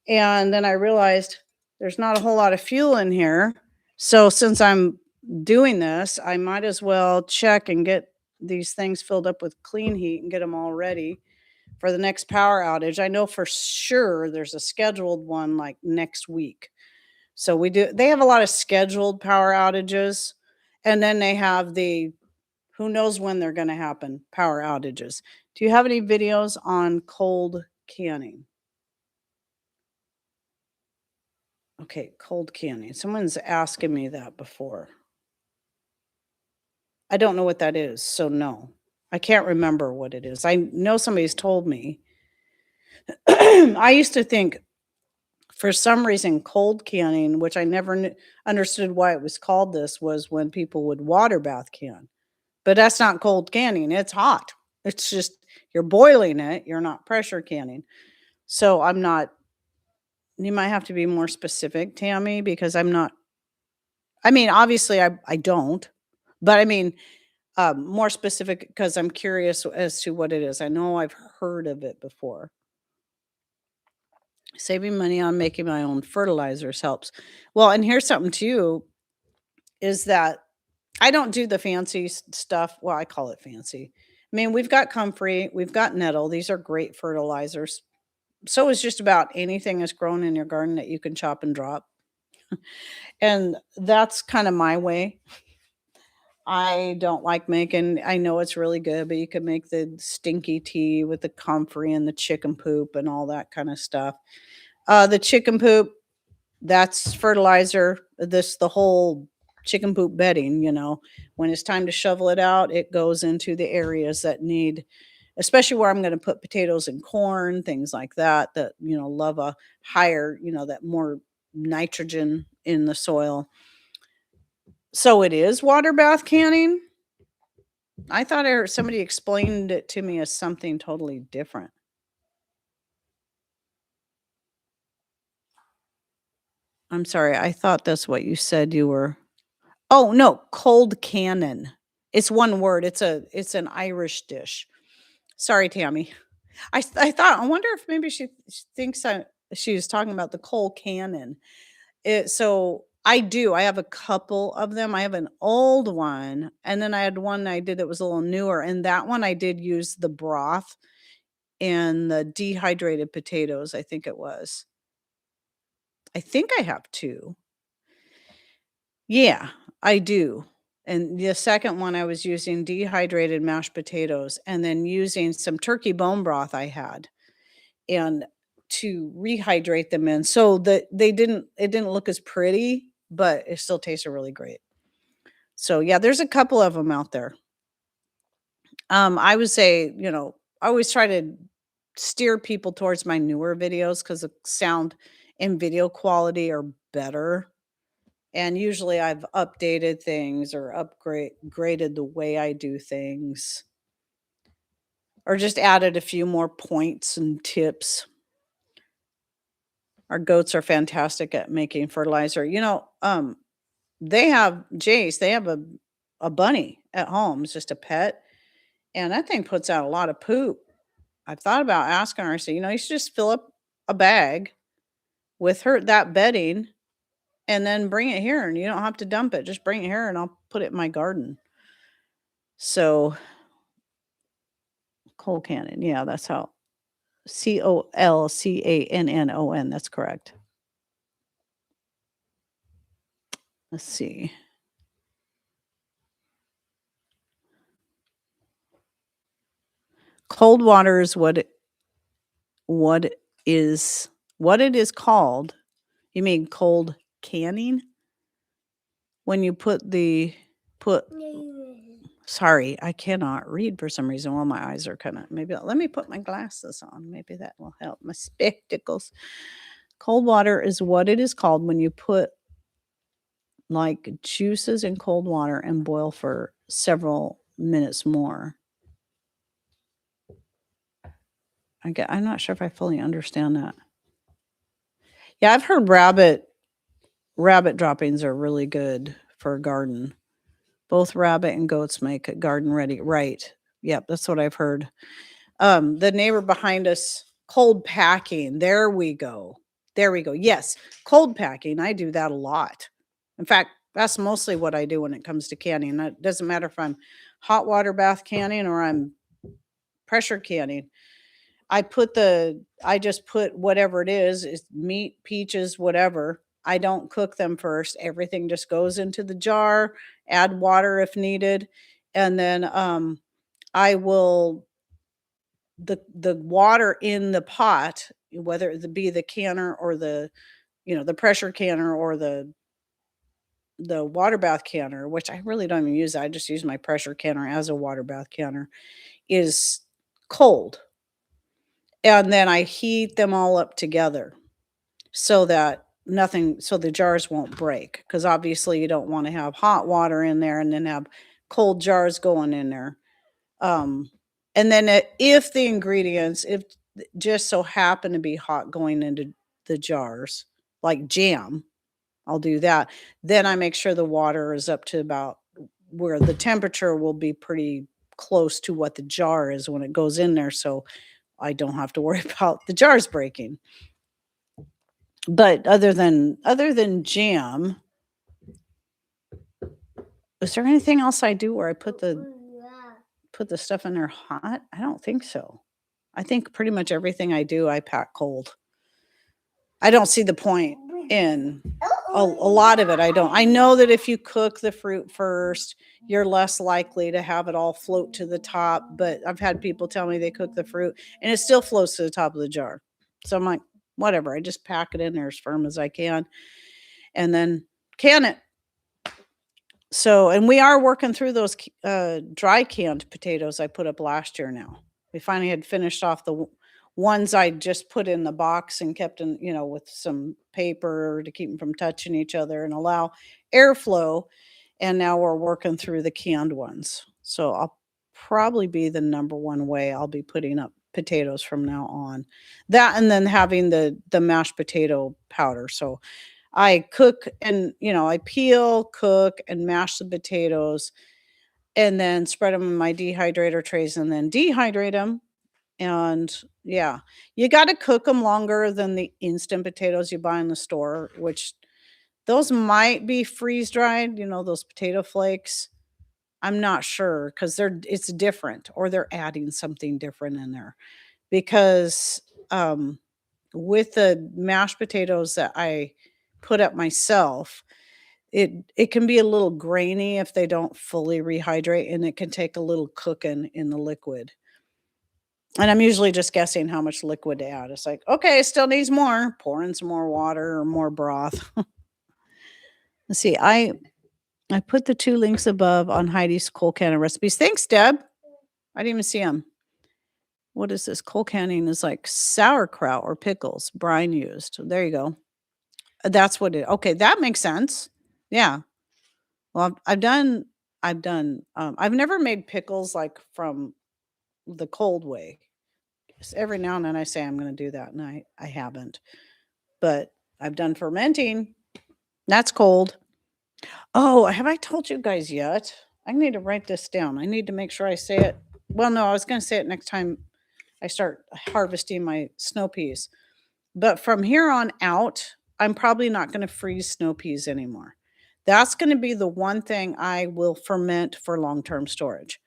And then I realized there's not a whole lot of fuel in here. So since I'm doing this, I might as well check and get these things filled up with clean heat and get them all ready for the next power outage. I know for sure there's a scheduled one like next week. So they have a lot of scheduled power outages, and then they have who knows when they're going to happen, power outages. Do you have any videos on cold canning? Okay, cold canning. Someone's asking me that before. I don't know what that is, so no. I can't remember what it is. I know somebody's told me. I used to think, for some reason, cold canning, which I never understood why it was called this, was when people would water bath can. But that's not cold canning. It's hot. It's just you're boiling it. You're not pressure canning. So you might have to be more specific, Tammy, because I'm not. I mean, obviously, I don't. But I mean, more specific because I'm curious as to what it is. I know I've heard of it before. Saving money on making my own fertilizers helps. Well, and here's something too, is that I don't do the fancy stuff. Well, I call it fancy. I mean, we've got Comfrey, we've got Nettle. These are great fertilizers. So is just about anything that's grown in your garden that you can chop and drop. And that's kind of my way. I don't like I know it's really good, but you could make the stinky tea with the comfrey and the chicken poop and all that kind of stuff. The chicken poop, that's fertilizer. The whole chicken poop bedding, when it's time to shovel it out, it goes into the areas that need, especially where I'm going to put potatoes and corn, things like that, love a higher, that more nitrogen in the soil. So it is water bath canning. I thought somebody explained it to me as something totally different. I'm sorry. I thought that's what you said you were. Oh, no, cold cannon. It's one word. It's an Irish dish. Sorry, Tammy. I wonder if maybe she thinks she was talking about the cold cannon. So I do. I have a couple of them. I have an old one, and then I had one I did that was a little newer, and that one I did use the broth and the dehydrated potatoes, I think it was. I think I have two. Yeah. I do. And the second one, I was using dehydrated mashed potatoes and then using some turkey bone broth I had and to rehydrate them in so that it didn't look as pretty, but it still tasted really great. So yeah, there's a couple of them out there. I would say, I always try to steer people towards my newer videos because the sound and video quality are better. And usually I've updated things or graded the way I do things or just added a few more points and tips. Our goats are fantastic at making fertilizer. They have Jace, they have a bunny at home, it's just a pet, and that thing puts out a lot of poop. I've thought about asking her, I said, you should just fill up a bag with that bedding and then bring it here and you don't have to dump it. Just bring it here and I'll put it in my garden. So Coal Cannon. Yeah, that's how. Colcannon. That's correct. Let's see. Cold water is what it is called. You mean cold canning? When you put sorry, I cannot read for some reason. Well, my eyes are maybe let me put my glasses on. Maybe that will help. My spectacles. Cold water is what it is called when you put like juices in cold water and boil for several minutes more. I'm not sure if I fully understand that. Yeah, I've heard rabbit droppings are really good for a garden. Both rabbit and goats make a garden ready. Right. Yep, that's what I've heard. The neighbor behind us, cold packing. There we go. Yes, cold packing. I do that a lot. In fact, that's mostly what I do when it comes to canning. It doesn't matter if I'm hot water bath canning or I'm pressure canning. I just put whatever it is meat, peaches, whatever. I don't cook them first. Everything just goes into the jar, add water if needed. And then I will the water in the pot, whether it be the canner or the pressure canner or the water bath canner, which I really don't even use that. I just use my pressure canner as a water bath canner, is cold. And then I heat them all up together so that so the jars won't break. Because obviously you don't want to have hot water in there and then have cold jars going in there. And then if the ingredients, if just so happen to be hot going into the jars, like jam, I'll do that. Then I make sure the water is up to about where the temperature will be pretty close to what the jar is when it goes in there. So I don't have to worry about the jars breaking. But other than jam, is there anything else I do where I put the stuff in there hot? I don't think so. I think pretty much everything I do, I pack cold. I don't see the point in a lot of it. I don't. I know that if you cook the fruit first, you're less likely to have it all float to the top. But I've had people tell me they cook the fruit and it still floats to the top of the jar. So I'm like, whatever. I just pack it in there as firm as I can and then can it. So, and we are working through those dry canned potatoes I put up last year now. We finally had finished off the ones I just put in the box and kept in, with some paper to keep them from touching each other and allow airflow. And now we're working through the canned ones. So I'll probably be the number one way I'll be putting up potatoes from now on. That and then having the mashed potato powder. So I cook and, I peel, cook, and mash the potatoes and then spread them in my dehydrator trays and then dehydrate them. And yeah, you got to cook them longer than the instant potatoes you buy in the store, which those might be freeze dried, those potato flakes. I'm not sure because it's different or they're adding something different in there because with the mashed potatoes that I put up myself, it can be a little grainy if they don't fully rehydrate, and it can take a little cooking in the liquid. And I'm usually just guessing how much liquid to add. It's like, okay, it still needs more. Pour in some more water or more broth. Let's see. I put the 2 links above on Heidi's cold canning recipes. Thanks, Deb. I didn't even see them. What is this? Cold canning is like sauerkraut or pickles, brine used. There you go. That's what it. Okay, that makes sense. Yeah. Well, I've never made pickles like from the cold way. Every now and then I say I'm going to do that, and I haven't. But I've done fermenting. That's cold. Oh, have I told you guys yet? I need to write this down. I need to make sure I say it. Well, no, I was going to say it next time I start harvesting my snow peas. But from here on out, I'm probably not going to freeze snow peas anymore. That's going to be the one thing I will ferment for long-term storage,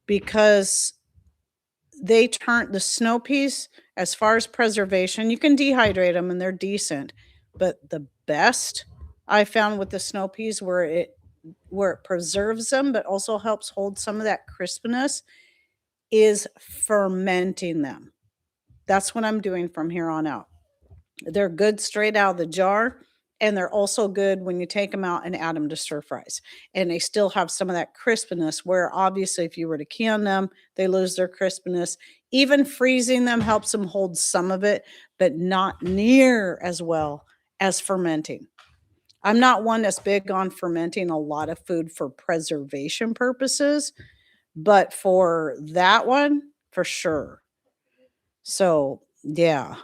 because the snow peas, as far as preservation, you can dehydrate them and they're decent. But the best I found with the snow peas, where it preserves them but also helps hold some of that crispness, is fermenting them. That's what I'm doing from here on out. They're good straight out of the jar, and they're also good when you take them out and add them to stir fries. And they still have some of that crispness, where obviously if you were to can them, they lose their crispness. Even freezing them helps them hold some of it, but not near as well as fermenting. I'm not one that's big on fermenting a lot of food for preservation purposes, but for that one, for sure. So, yeah.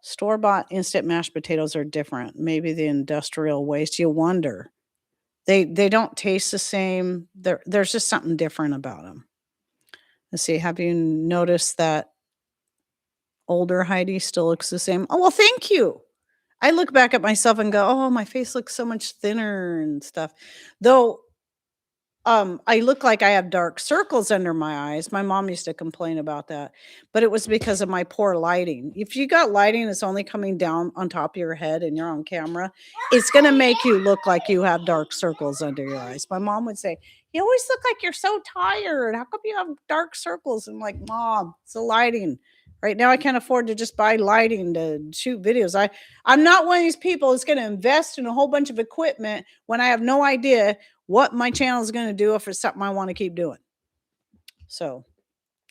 Store-bought instant mashed potatoes are different. Maybe the industrial waste, you wonder. They don't taste the same. There's just something different about them. Let's see. Have you noticed that older Heidi still looks the same? Oh, well, thank you. I look back at myself and go, oh, my face looks so much thinner and stuff. Though I look like I have dark circles under my eyes. My mom used to complain about that, but it was because of my poor lighting. If you got lighting that's only coming down on top of your head and you're on camera, it's going to make you look like you have dark circles under your eyes. My mom would say, you always look like you're so tired. How come you have dark circles? And I'm like, Mom, it's the lighting. Right now, I can't afford to just buy lighting to shoot videos. I'm not one of these people that's going to invest in a whole bunch of equipment when I have no idea what my channel is going to do if it's something I want to keep doing. So,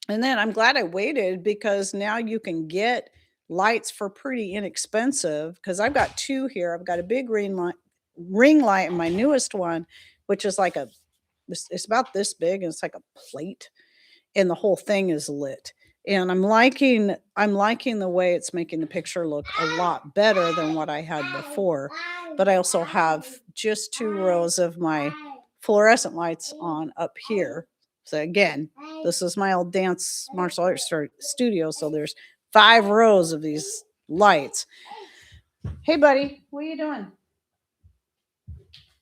and then I'm glad I waited, because now you can get lights for pretty inexpensive, because I've got 2 here. I've got a big ring light and my newest one, which is like it's about this big, and it's like a plate, and the whole thing is lit. And I'm liking the way it's making the picture look a lot better than what I had before. But I also have just 2 rows of my fluorescent lights on up here. So again, this is my old dance martial arts studio. So there's 5 rows of these lights. Hey, buddy, what are you doing?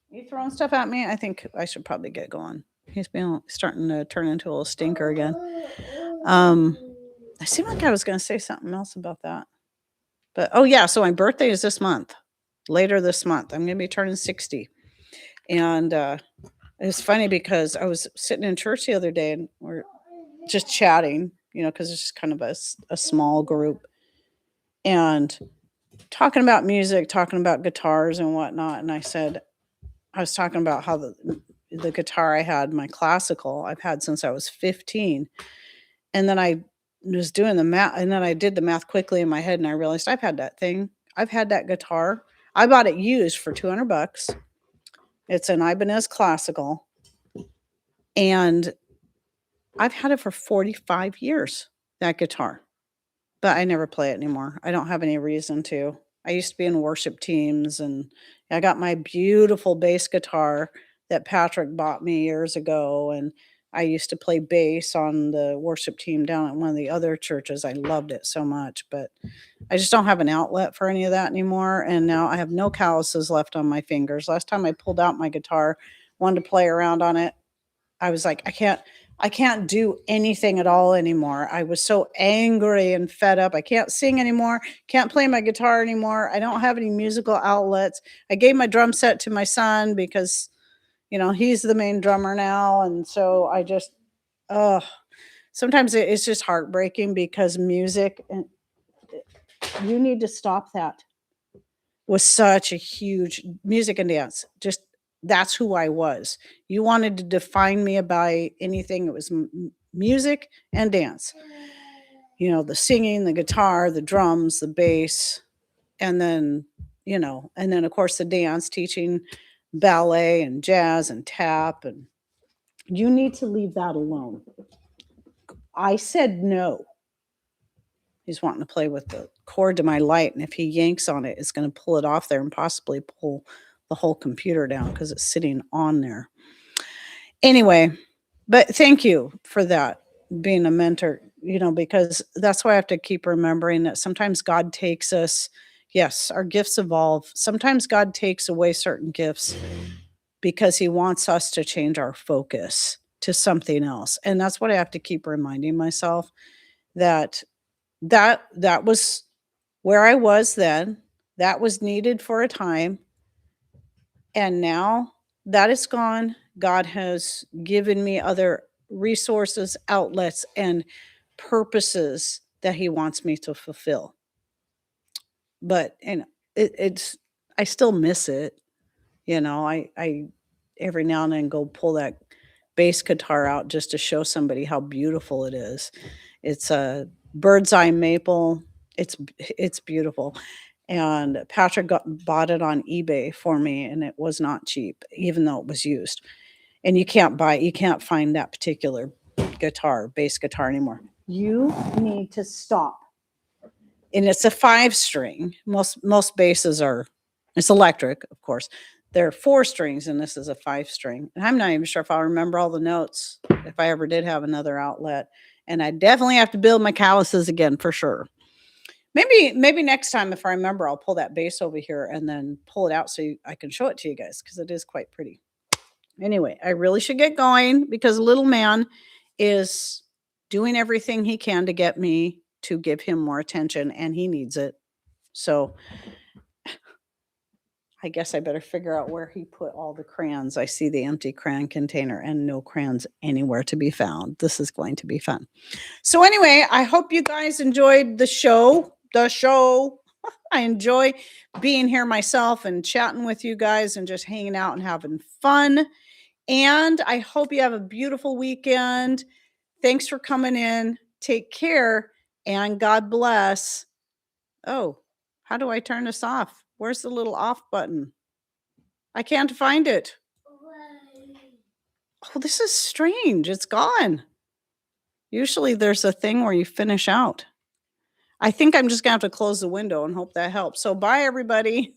You throwing stuff at me? I think I should probably get going. He's starting to turn into a little stinker again. I seem like I was going to say something else about that. But, oh, yeah. So my birthday is this month, later this month. I'm going to be turning 60. And it's funny, because I was sitting in church the other day, and we're just chatting, because it's just kind of a small group, and talking about music, talking about guitars and whatnot. And I was talking about how the guitar I had, my classical, I've had since I was 15. And then I was doing the math, and then I did the math quickly in my head, and I realized I've had that thing. I've had that guitar. I bought it used for $200. It's an Ibanez classical, and I've had it for 45 years, that guitar, but I never play it anymore. I don't have any reason to. I used to be in worship teams, and I got my beautiful bass guitar that Patrick bought me years ago, and I used to play bass on the worship team down at one of the other churches. I loved it so much, but I just don't have an outlet for any of that anymore. And now I have no calluses left on my fingers. Last time I pulled out my guitar, wanted to play around on it, I was like, I can't. I can't do anything at all anymore. I was so angry and fed up. I can't sing anymore, can't play my guitar anymore. I don't have any musical outlets. I gave my drum set to my son because, he's the main drummer now. And so I just, oh, sometimes it's just heartbreaking because music, and you need to stop that, was such a huge music and dance. Just that's who I was. You wanted to define me by anything, it was music and dance. The singing, the guitar, the drums, the bass, and then, of course the dance, teaching ballet and jazz and tap. And you need to leave that alone. I said no. He's wanting to play with the cord to my light, and if he yanks on it, it's going to pull it off there and possibly pull the whole computer down because it's sitting on there. Anyway, but thank you for that, being a mentor, because that's why I have to keep remembering that sometimes God takes us, yes, our gifts evolve. Sometimes God takes away certain gifts because he wants us to change our focus to something else. And that's what I have to keep reminding myself, that was where I was then. That was needed for a time. And now that is gone. God has given me other resources, outlets, and purposes that he wants me to fulfill. But it's I still miss it. I every now and then go pull that bass guitar out just to show somebody how beautiful it is. It's a bird's eye maple. It's beautiful. And Patrick bought it on eBay for me, and it was not cheap, even though it was used. And you can't find that particular bass guitar anymore. You need to stop. And it's a 5-string. Most basses it's electric, of course. They're 4 strings, and this is a 5-string. And I'm not even sure if I'll remember all the notes if I ever did have another outlet. And I definitely have to build my calluses again for sure. Maybe next time, if I remember, I'll pull that bass over here and then pull it out so I can show it to you guys, because it is quite pretty. Anyway, I really should get going because little man is doing everything he can to get me to give him more attention, and he needs it. So I guess I better figure out where he put all the crayons. I see the empty crayon container and no crayons anywhere to be found. This is going to be fun. So anyway, I hope you guys enjoyed the show. I enjoy being here myself and chatting with you guys and just hanging out and having fun. And I hope you have a beautiful weekend. Thanks for coming in. Take care and God bless. Oh, how do I turn this off? Where's the little off button? I can't find it. Oh, this is strange. It's gone. Usually there's a thing where you finish out. I think I'm just going to have to close the window and hope that helps. So bye, everybody.